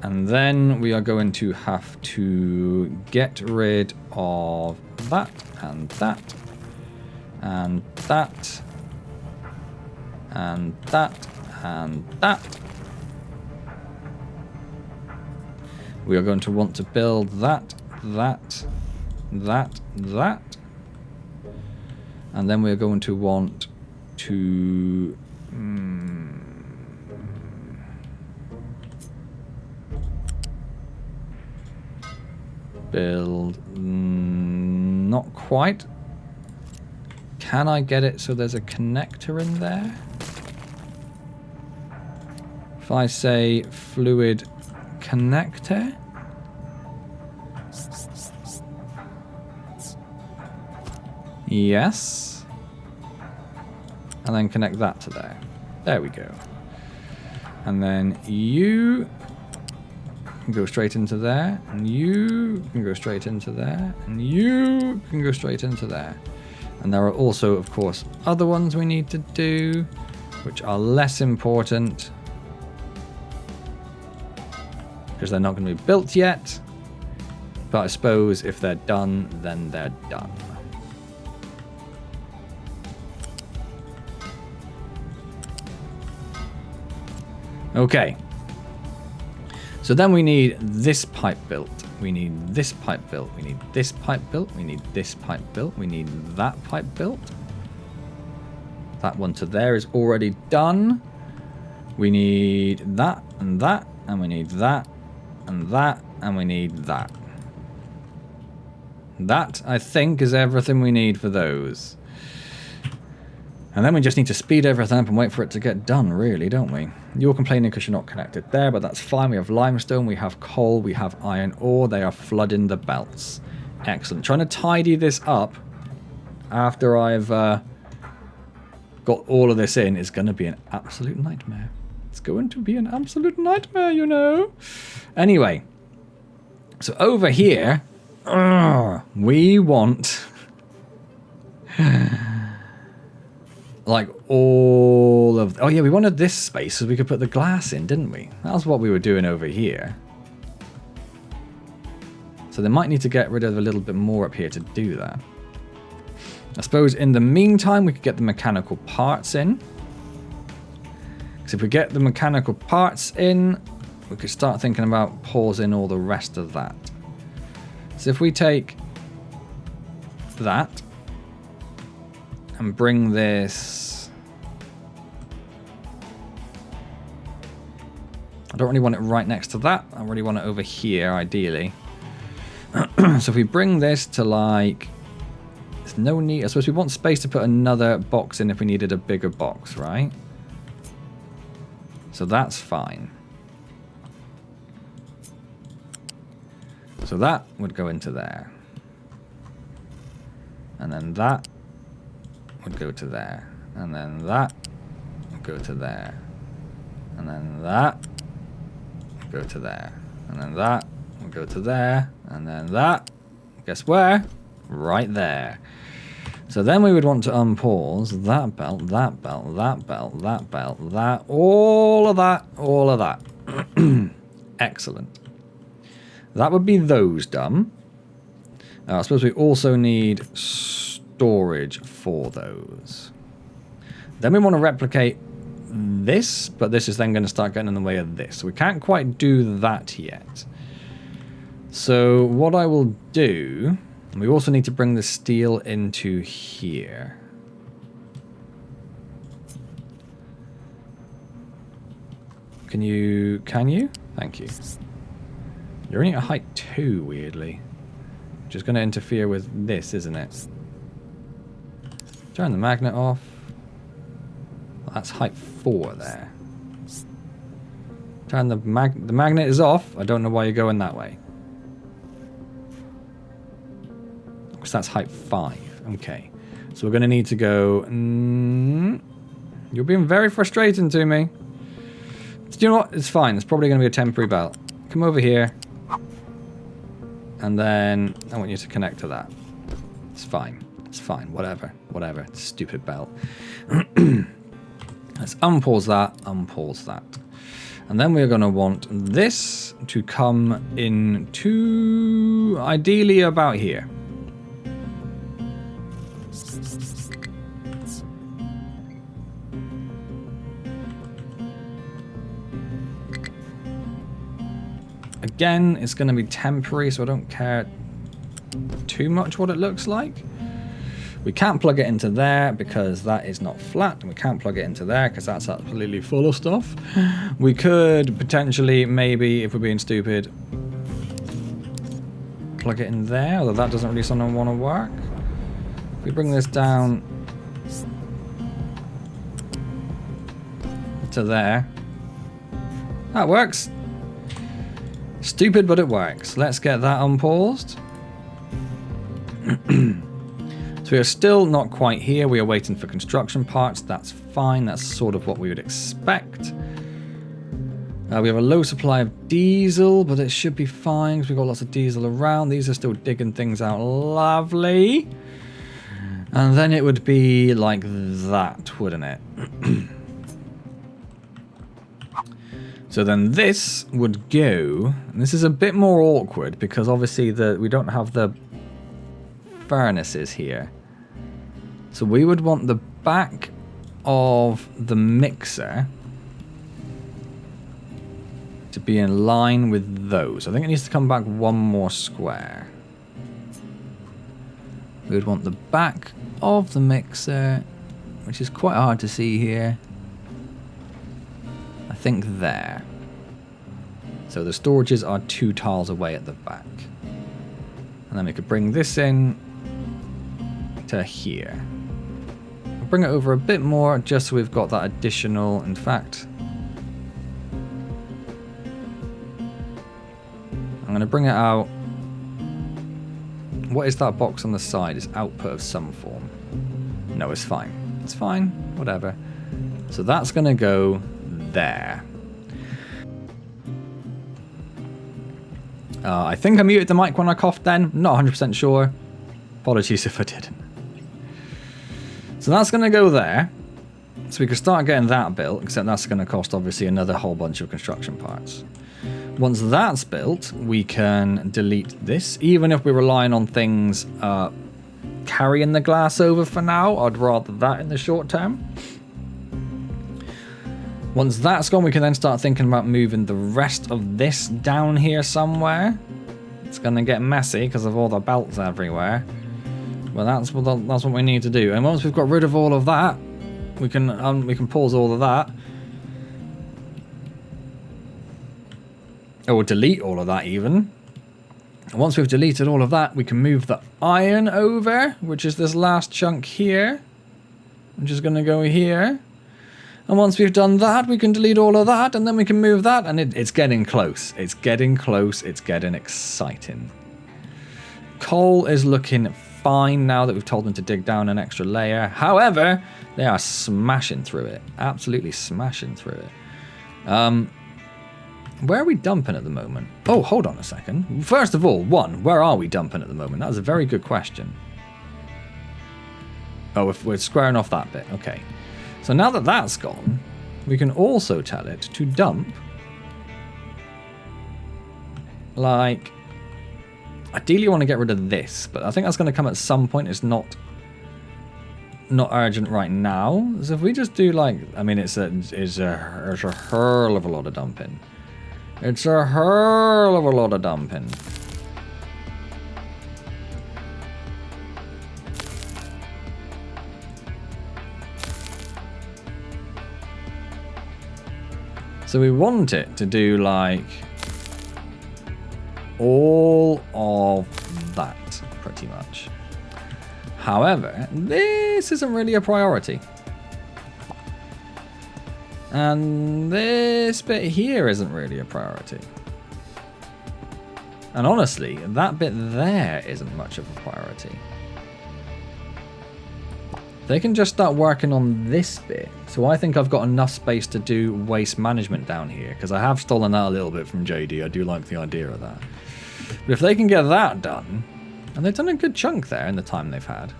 And then we are going to have to get rid of that and that and that and that and that. We are going to want to build that, that, that, that. And then we're going to want to... build... not quite. Can I get it so there's a connector in there? If I say fluid connector. Yes. And then connect that to there. There we go. And then you can go straight into there, and you can go straight into there, and you can go straight into there. And there are also, of course, other ones we need to do, which are less important, because they're not going to be built yet. But I suppose if they're done, then they're done. Okay. So then we need this pipe built. We need this pipe built. We need this pipe built. We need this pipe built. We need that pipe built. That one to there is already done. We need that and that. And we need that and that. And we need that. That, I think, is everything we need for those. And then we just need to speed everything up and wait for it to get done, really, don't we? You're complaining because you're not connected there, but that's fine. We have limestone, we have coal, we have iron ore. They are flooding the belts. Excellent. Trying to tidy this up after I've got all of this in is going to be an absolute nightmare. It's going to be an absolute nightmare, you know. Anyway, so over here, we want... like all of... oh yeah, we wanted this space so we could put the glass in, didn't we? That's what we were doing over here. So they might need to get rid of a little bit more up here to do that. I suppose in the meantime we could get the mechanical parts in. Because if we get the mechanical parts in, we could start thinking about pausing all the rest of that. So if we take that and bring this... I don't really want it right next to that. I really want it over here, ideally. So if we bring this to like... there's no need... I suppose we want space to put another box in if we needed a bigger box, right? So that's fine. So that would go into there. And then that would go to there, and then that would go to there, and then that would go to there, and then that would go to there, and then that, guess where? Right there. So then we would want to unpause that belt, that belt, that belt, that belt, that, all of that, all of that. Excellent. That would be those done. I suppose we also need storage for those. Then we want to replicate this, but this is then going to start getting in the way of this. So we can't quite do that yet. So what I will do, we also need to bring the steel into here. Can you? Thank you. You're only at height 2, weirdly. Which is going to interfere with this, isn't it? Turn the magnet off. Well, that's height 4 there. Turn the magnet is off. I don't know why you're going that way. Because that's height 5. Okay. So we're going to need to go... You're being very frustrating to me. Do you know what? It's fine. It's probably going to be a temporary belt. Come over here. And then I want you to connect to that. It's fine. It's fine. Whatever. Whatever. Stupid belt. Let's unpause that. Unpause that. And then we're going to want this to come into ideally about here. Again, it's going to be temporary, so I don't care too much what it looks like. We can't plug it into there because that is not flat, and we can't plug it into there because that's absolutely full of stuff. We could potentially, maybe, if we're being stupid, plug it in there, although that doesn't really sort of want to work. If we bring this down to there, that works. Stupid, but it works. Let's get that unpaused. So we are still not quite here. We are waiting for construction parts. That's fine. That's sort of what we would expect. We have a low supply of diesel, but it should be fine because we've got lots of diesel around. These are still digging things out. Lovely. And then it would be like that, wouldn't it? So then this would go, and this is a bit more awkward because obviously we don't have the furnaces here. So we would want the back of the mixer to be in line with those. I think it needs to come back one more square. We would want the back of the mixer, which is quite hard to see here. I think there. So the storages are 2 tiles away at the back. And then we could bring this in to here. I'll bring it over a bit more just so we've got that additional, in fact. I'm going to bring it out. What is that box on the side? It's output of some form. No, it's fine. It's fine. Whatever. So that's going to go there. I think I muted the mic when I coughed then. Not 100% sure. Apologies if I didn't. So that's going to go there. So we can start getting that built, except that's going to cost obviously another whole bunch of construction parts. Once that's built, we can delete this. Even if we're relying on things carrying the glass over for now, I'd rather that in the short term. Once that's gone, we can then start thinking about moving the rest of this down here somewhere. It's going to get messy because of all the belts everywhere. Well, that's what we need to do. And once we've got rid of all of that, we can pause all of that. Or delete all of that even. And once we've deleted all of that, we can move the iron over, which is this last chunk here, which is going to go here. And once we've done that, we can delete all of that, and then we can move that, and it's getting close. It's getting close. It's getting exciting. Coal is looking fine now that we've told them to dig down an extra layer. However, they are smashing through it. Absolutely smashing through it. Where are we dumping at the moment? Oh, hold on a second. First of all, where are we dumping at the moment? That was a very good question. Oh, if we're squaring off that bit. Okay. So now that that's gone, we can also tell it to dump, like, ideally you want to get rid of this, but I think that's going to come at some point. It's not urgent right now. So if we just do like, I mean, it's a hurl of a lot of dumping. It's a hurl of a lot of dumping. So we want it to do like all of that pretty much. However, this isn't really a priority. And this bit here isn't really a priority. And honestly, that bit there isn't much of a priority. They can just start working on this bit. So I think I've got enough space to do waste management down here, because I have stolen that a little bit from JD. I do like the idea of that. But if they can get that done, and they've done a good chunk there in the time they've had.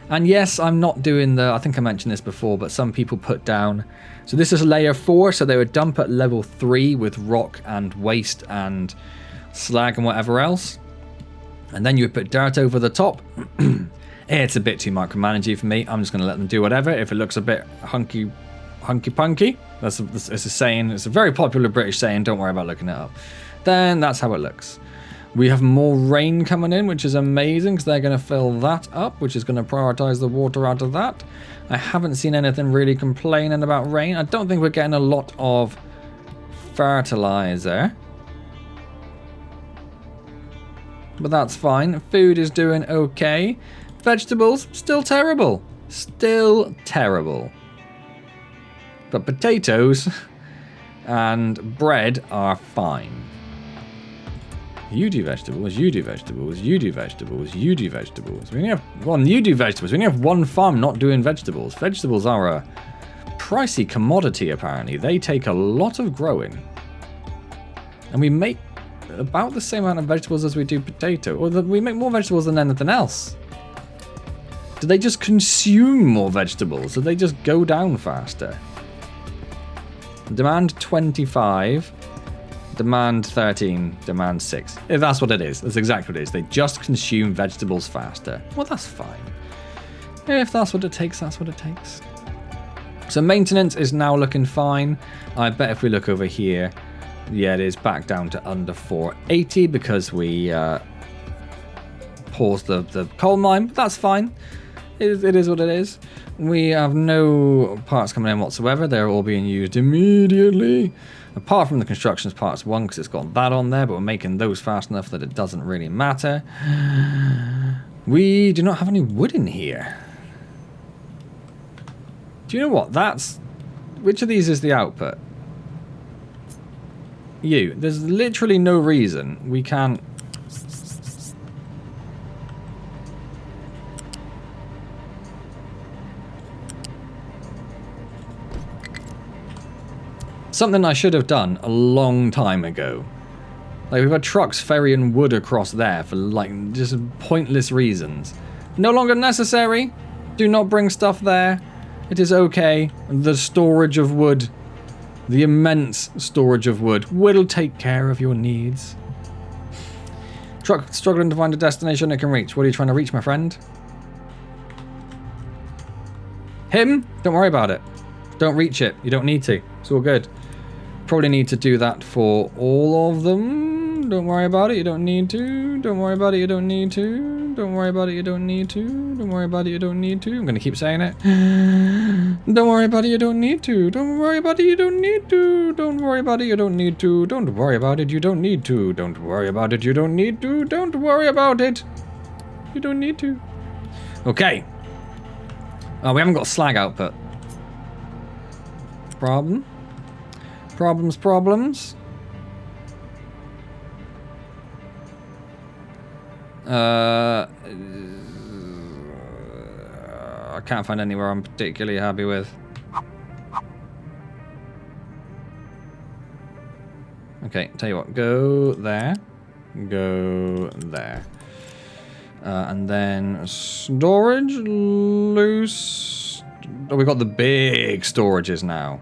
And yes, I'm not doing the, I think I mentioned this before, but some people put down, so this is layer 4, so they would dump at level 3 with rock and waste and slag and whatever else. And then you would put dirt over the top. It's a bit too micromanagey for me. I'm just going to let them do whatever. If it looks a bit hunky-punky, that's a saying. It's a very popular British saying. Don't worry about looking it up. Then that's how it looks. We have more rain coming in, which is amazing because they're going to fill that up, which is going to prioritize the water out of that. I haven't seen anything really complaining about rain. I don't think we're getting a lot of fertilizer. But that's fine. Food is doing okay. Vegetables, still terrible. Still terrible. But potatoes and bread are fine. You do vegetables, you do vegetables, you do vegetables, you do vegetables. We only have, well, you do vegetables. We only have one farm not doing vegetables. Vegetables are a pricey commodity, apparently. They take a lot of growing. And we make about the same amount of vegetables as we do potato. Or we make more vegetables than anything else. Do they just consume more vegetables? Do they just go down faster? Demand 25. Demand 13, demand 6. If that's what it is, that's exactly what it is. They just consume vegetables faster. Well, that's fine. If that's what it takes, that's what it takes. So maintenance is now looking fine. I bet if we look over here, yeah, it is back down to under 480 because we paused the coal mine. But that's fine. It is what it is. We have no parts coming in whatsoever. They're all being used immediately. Apart from the constructions parts 1, because it's got that on there, but we're making those fast enough that it doesn't really matter. We do not have any wood in here. Do you know what? Which of these is the output? You. There's literally no reason we can't... Something I should have done a long time ago. Like, we've had trucks ferrying wood across there for, like, just pointless reasons. No longer necessary. Do not bring stuff there. It is okay. The storage of wood, the immense storage of wood, will take care of your needs. Truck struggling to find a destination it can reach. What are you trying to reach, my friend? Him? Don't worry about it. Don't reach it. You don't need to. It's all good. Probably need to do that for all of them. Don't worry about it, you don't need to. Don't worry about it, you don't need to. Don't worry about it, you don't need to. Don't worry about it, you don't need to. I'm gonna keep saying it. Don't worry about it, you don't need to. Don't worry about it, you don't need to. Don't worry about it, you don't need to. Don't worry about it, you don't need to. Don't worry about it, you don't need to. Don't worry about it. You don't need to. Okay. Oh, we haven't got slag output. Problem. Problems. I can't find anywhere I'm particularly happy with. Okay, tell you what, go there. Go there. And then storage, loose. Oh, we've got the big storages now.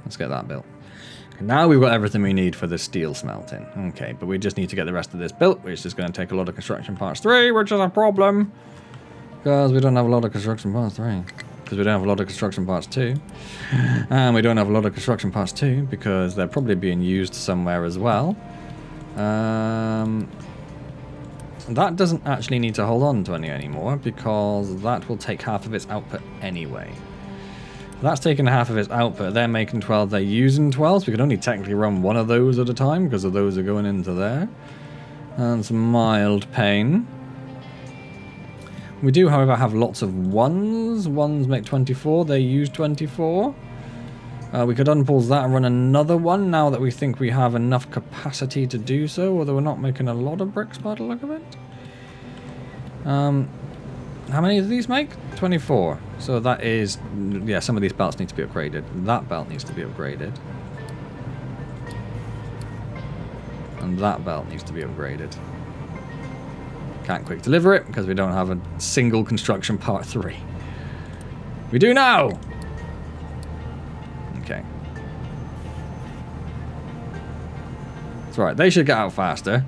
Let's get that built. And now we've got everything we need for the steel smelting. Okay, but we just need to get the rest of this built, which is going to take a lot of construction parts 3, which is a problem. Because we don't have a lot of construction parts 3. Because we don't have a lot of construction parts 2. And we don't have a lot of construction parts 2 because they're probably being used somewhere as well. That doesn't actually need to hold on to any anymore because that will take half of its output anyway. That's taking half of its output. They're making 12, they're using 12, so we can only technically run one of those at a time because of those are going into there. That's mild pain. We do, however, have lots of ones. Ones make 24, they use 24. We could unpause that and run another one now that we think we have enough capacity to do so, although we're not making a lot of bricks by the look of it. How many do these make? 24. So that is... yeah, some of these belts need to be upgraded. That belt needs to be upgraded. And that belt needs to be upgraded. Can't quick deliver it because we don't have a single construction part 3. We do now! Okay. That's right, they should get out faster.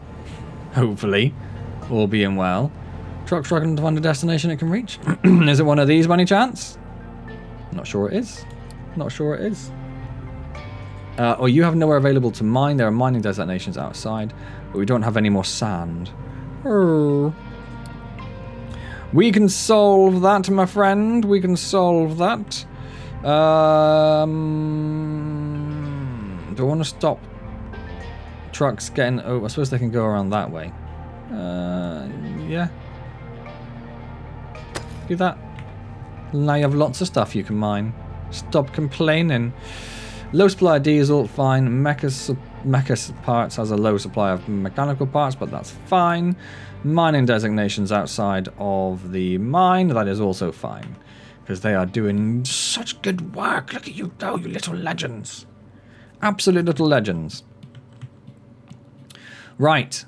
Hopefully. All being well. Truck struggling to find a destination it can reach. Is it one of these by any chance? Not sure it is. Not sure it is. Or you have nowhere available to mine. There are mining designations outside, but we don't have any more sand. We can solve that, my friend. We can solve that. Do I want to stop trucks getting... oh, I suppose they can go around that way. Yeah. Do that. Now you have lots of stuff you can mine. Stop complaining. Low supply of diesel, fine. Mecha parts has a low supply of mechanical parts, but that's fine. Mining designations outside of the mine, that is also fine. Because they are doing such good work. Look at you go, you little legends. Absolute little legends. Right.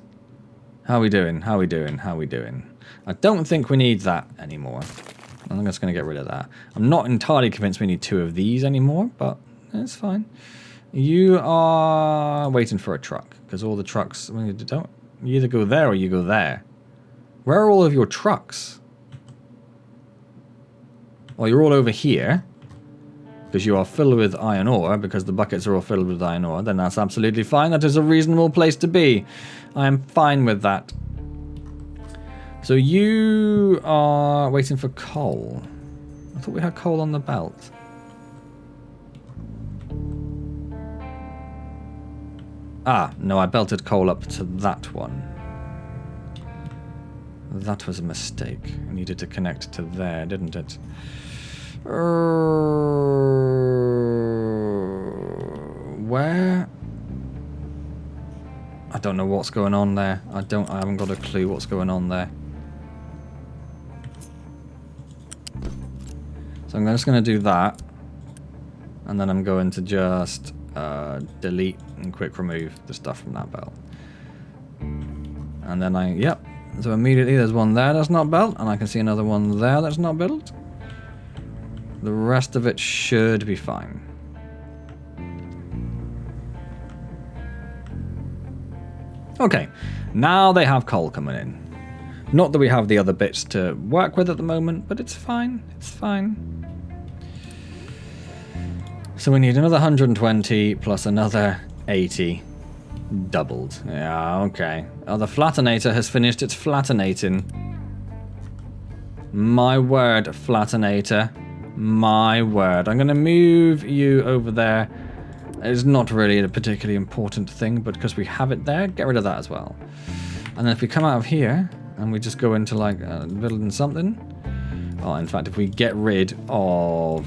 How are we doing? How are we doing? How are we doing? I don't think we need that anymore. I'm just going to get rid of that. I'm not entirely convinced we need 2 of these anymore, but it's fine. You are waiting for a truck, because all the trucks... you either go there or you go there. Where are all of your trucks? Well, you're all over here, because you are filled with iron ore, because the buckets are all filled with iron ore. Then that's absolutely fine. That is a reasonable place to be. I am fine with that. So you are waiting for coal. I thought we had coal on the belt. Ah, no, I belted coal up to that one. That was a mistake. I needed to connect to there, didn't it? Where? I don't know what's going on there. I haven't got a clue what's going on there. So I'm just going to do that. And then I'm going to just delete and quick remove the stuff from that belt. And then yep. So immediately there's one there that's not built, and I can see another one there that's not built. The rest of it should be fine. Okay, now they have coal coming in. Not that we have the other bits to work with at the moment, but it's fine. It's fine. So we need another 120 plus another 80. Doubled. Yeah, okay. Oh, the flattenator has finished its flattenating. My word, flattenator. My word. I'm going to move you over there. It's not really a particularly important thing, but because we have it there, get rid of that as well. And then if we come out of here, and we just go into like building something. Oh, in fact, if we get rid of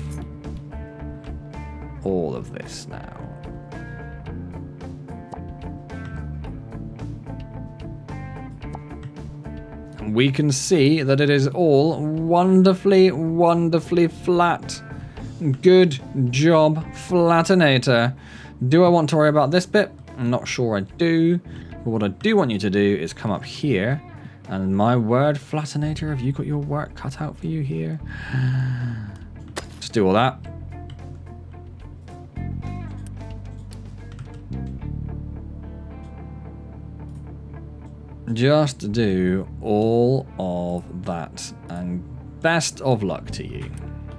all of this now. We can see that it is all wonderfully, wonderfully flat. Good job, flattenator. Do I want to worry about this bit? I'm not sure I do. But what I do want you to do is come up here. And my word, flattenator, have you got your work cut out for you here? Just do all that. Just do all of that, and best of luck to you.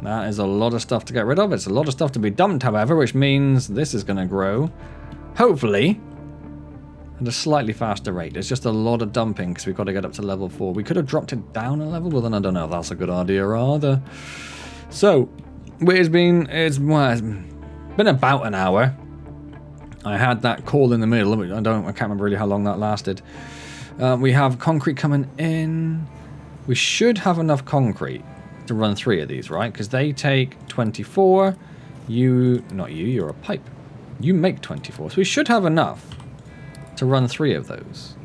That is a lot of stuff to get rid of. It's a lot of stuff to be dumped, however, which means this is going to grow, hopefully, at a slightly faster rate. It's just a lot of dumping because we've got to get up to level 4. We could have dropped it down a level, but then I don't know if that's a good idea either. So, It's been about an hour. I had that call in the middle. I can't remember really how long that lasted. We have concrete coming in. We should have enough concrete to run 3 of these, right? Because they take 24. You're a pipe. You make 24. So we should have enough to run 3 of those.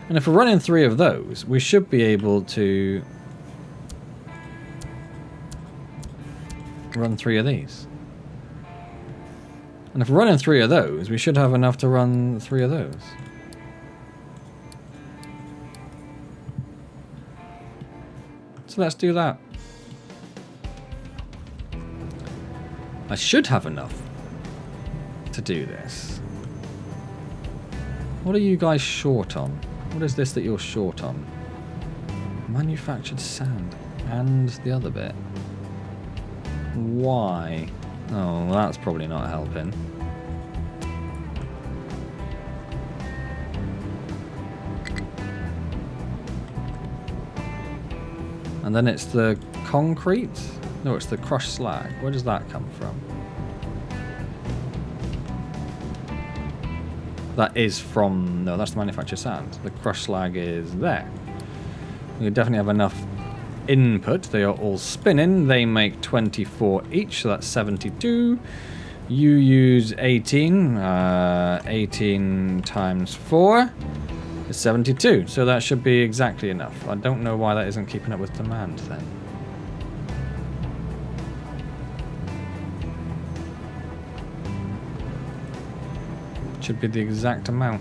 And if we're running 3 of those, we should be able to run 3 of these. And if we're running 3 of those, we should have enough to run 3 of those. So let's do that. I should have enough to do this. What are you guys short on? What is this that you're short on? Manufactured sand. And the other bit. Why? Oh, well, that's probably not helping. And then it's the concrete? No, it's the crushed slag. Where does that come from? That is from... No, that's the manufactured sand. The crushed slag is there. We definitely have enough input. They are all spinning. They make 24 each, so that's 72. You use 18. 18 times 4 is 72. So that should be exactly enough. I don't know why that isn't keeping up with demand then. Should be the exact amount.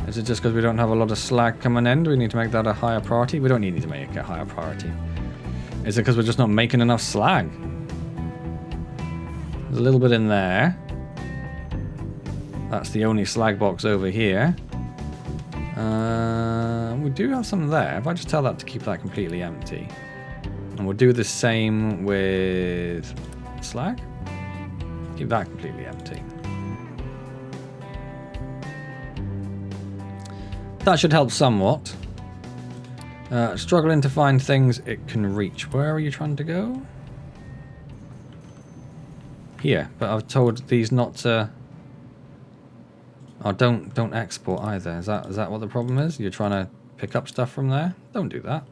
Is it just because we don't have a lot of slag coming in? Do we need to make that a higher priority? We don't need to make it a higher priority. Is it because we're just not making enough slag? There's a little bit in there. That's the only slag box over here. We do have some there. If I just tell that to keep that completely empty. And we'll do the same with slag. Keep that completely empty. That should help somewhat. Struggling to find things it can reach. Where are you trying to go? Here, but I've told these not to... Oh, don't export either. Is that what the problem is? You're trying to pick up stuff from there? Don't do that.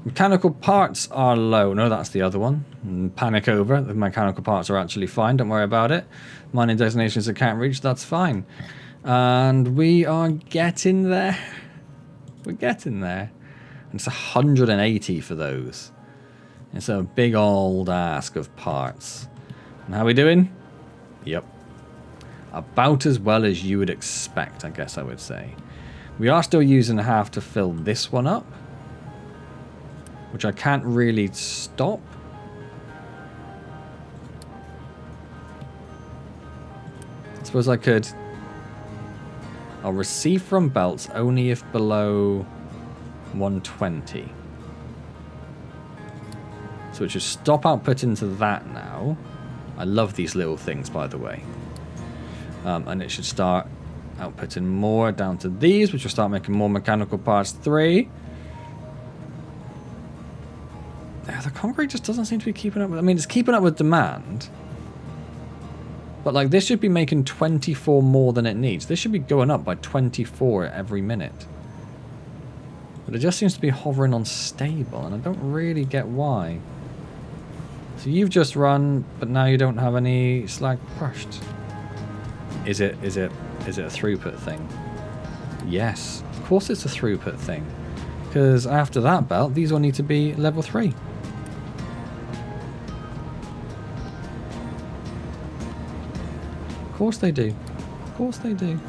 Mechanical parts are low. No, that's the other one. Panic over. The mechanical parts are actually fine. Don't worry about it. Mining destinations that can't reach, that's fine. And we are getting there. We're getting there. And it's 180 for those. It's a big old ask of parts. And how are we doing? Yep. About as well as you would expect, I guess I would say. We are still using half to fill this one up, which I can't really stop. I suppose I could... I'll receive from belts only if below 120. So it should stop outputting to that now. I love these little things, by the way. And it should start outputting more down to these, which will start making more mechanical parts 3. Yeah, the concrete just doesn't seem to be keeping up with... I mean, it's keeping up with demand. But, like, this should be making 24 more than it needs. This should be going up by 24 every minute. But it just seems to be hovering on stable, and I don't really get why. So you've just run, but now you don't have any slag crushed. Is it a throughput thing? Yes, of course it's a throughput thing. Because after that belt, these all need to be level 3. Of course they do. Of course they do.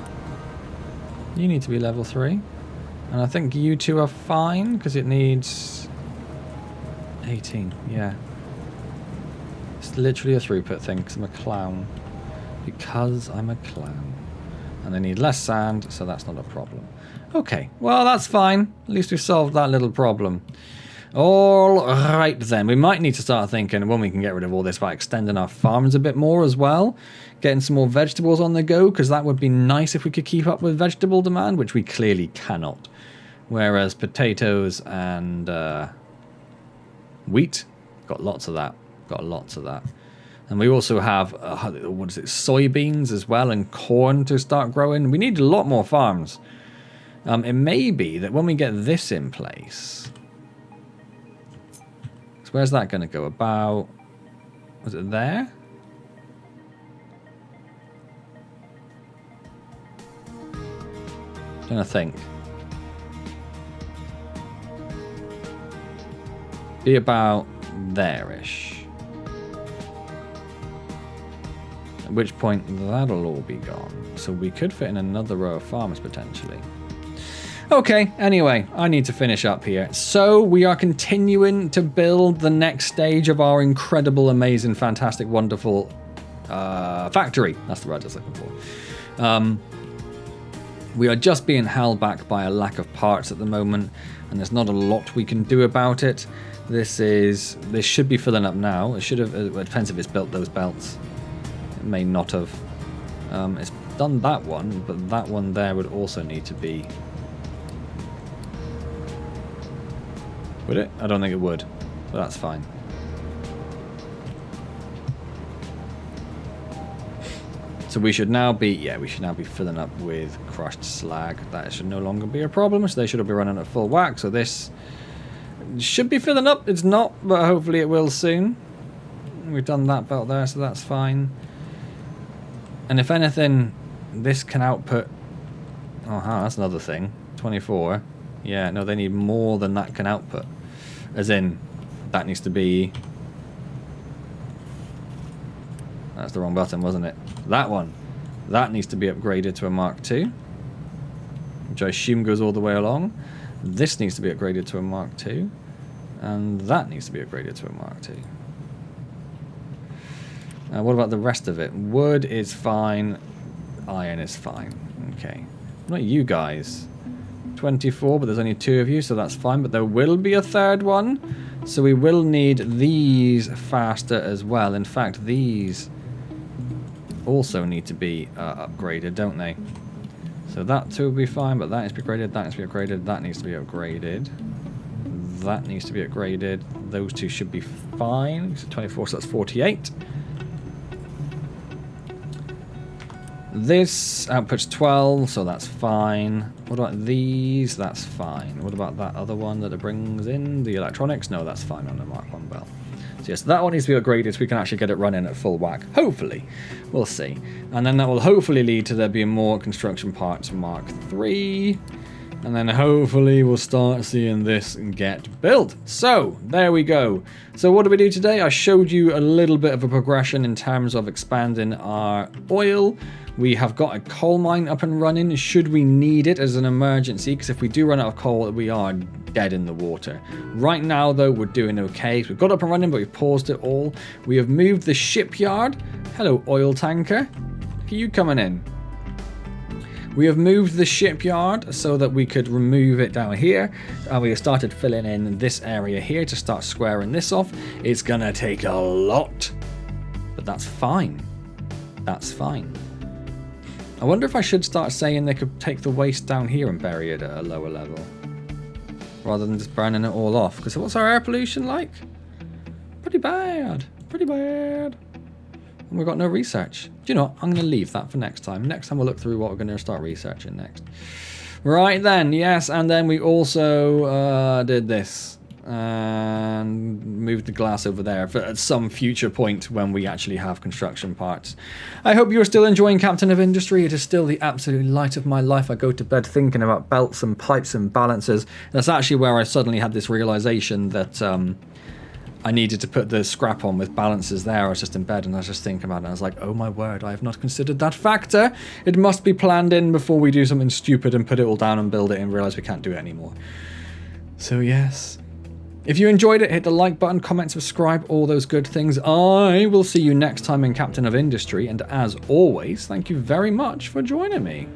You need to be level 3. And I think you two are fine, because it needs 18, yeah. It's literally a throughput thing, because I'm a clown. Because I'm a clown. And they need less sand, so that's not a problem. Okay, well, that's fine. At least we've solved that little problem. All right, then. We might need to start thinking when we can get rid of all this about extending our farms a bit more as well. Getting some more vegetables on the go, because that would be nice if we could keep up with vegetable demand, which we clearly cannot. Whereas potatoes and wheat, got lots of that. Got lots of that. And we also have, what is it, soybeans as well, and corn to start growing. We need a lot more farms. It may be that when we get this in place... So where's that going to go? About... Was it there? I'm trying to think. Be about there-ish. At which point that'll all be gone. So we could fit in another row of farms potentially. Okay, anyway, I need to finish up here. So we are continuing to build the next stage of our incredible, amazing, fantastic, wonderful factory. That's the word I was looking for. We are just being held back by a lack of parts at the moment, and there's not a lot we can do about it. This should be filling up now. It should have, it depends if it's built those belts. It may not have. It's done that one, but that one there would also need to be... Would it? I don't think it would, but that's fine. So we should now be, we should now be filling up with crushed slag. That should no longer be a problem, so they should be running at full whack. So this should be filling up. It's not, but hopefully it will soon. We've done that belt there, so that's fine. And if anything, this can output... Oh, that's another thing. 24. Yeah, no, they need more than that can output. As in, that needs to be... That's the wrong button, wasn't it? That one. That needs to be upgraded to a Mark II. Which I assume goes all the way along. This needs to be upgraded to a Mark II. And that needs to be upgraded to a Mark II. What about the rest of it? Wood is fine. Iron is fine. Okay. What about you guys? 24, but there's only 2 of you, so that's fine. But there will be a third one. So we will need these faster as well. In fact, these also need to be upgraded, don't they? So that too will be fine, but that needs to be upgraded, that needs to be upgraded, that needs to be upgraded. That needs to be upgraded. Those two should be fine. So 24, so that's 48. This outputs 12, so that's fine. What about these? That's fine. What about that other one that it brings in? The electronics? No, that's fine on the Mark 1 belt. So yes, that one needs to be upgraded so we can actually get it running at full whack. Hopefully. We'll see. And then that will hopefully lead to there being more construction parts Mark 3. And then hopefully we'll start seeing this get built. So, there we go. So what did we do today? I showed you a little bit of a progression in terms of expanding our oil. We have got a coal mine up and running should we need it as an emergency, because if we do run out of coal, we are dead in the water. Right now, though, we're doing okay. So we've got up and running, but we've paused it all. We have moved the shipyard. Hello, oil tanker. Are you coming in? We have moved the shipyard so that we could remove it down here. We have started filling in this area here to start squaring this off. It's going to take a lot, but that's fine. That's fine. I wonder if I should start saying they could take the waste down here and bury it at a lower level, rather than just burning it all off. Because what's our air pollution like? Pretty bad. Pretty bad. And we've got no research. Do you know what? I'm going to leave that for next time. Next time we'll look through what we're going to start researching next. Right then, yes, and then we also did this. And moved the glass over there for at some future point when we actually have construction parts. I hope you're still enjoying Captain of Industry. It is still the absolute light of my life. I go to bed thinking about belts and pipes and balances. That's actually where I suddenly had this realization that I needed to put the scrap on with balances there. I was just in bed and I was just thinking about it. I was like, oh my word, I have not considered that factor. It must be planned in before we do something stupid and put it all down and build it and realize we can't do it anymore. So yes. If you enjoyed it, hit the like button, comment, subscribe, all those good things. I will see you next time in Captain of Industry. And as always, thank you very much for joining me.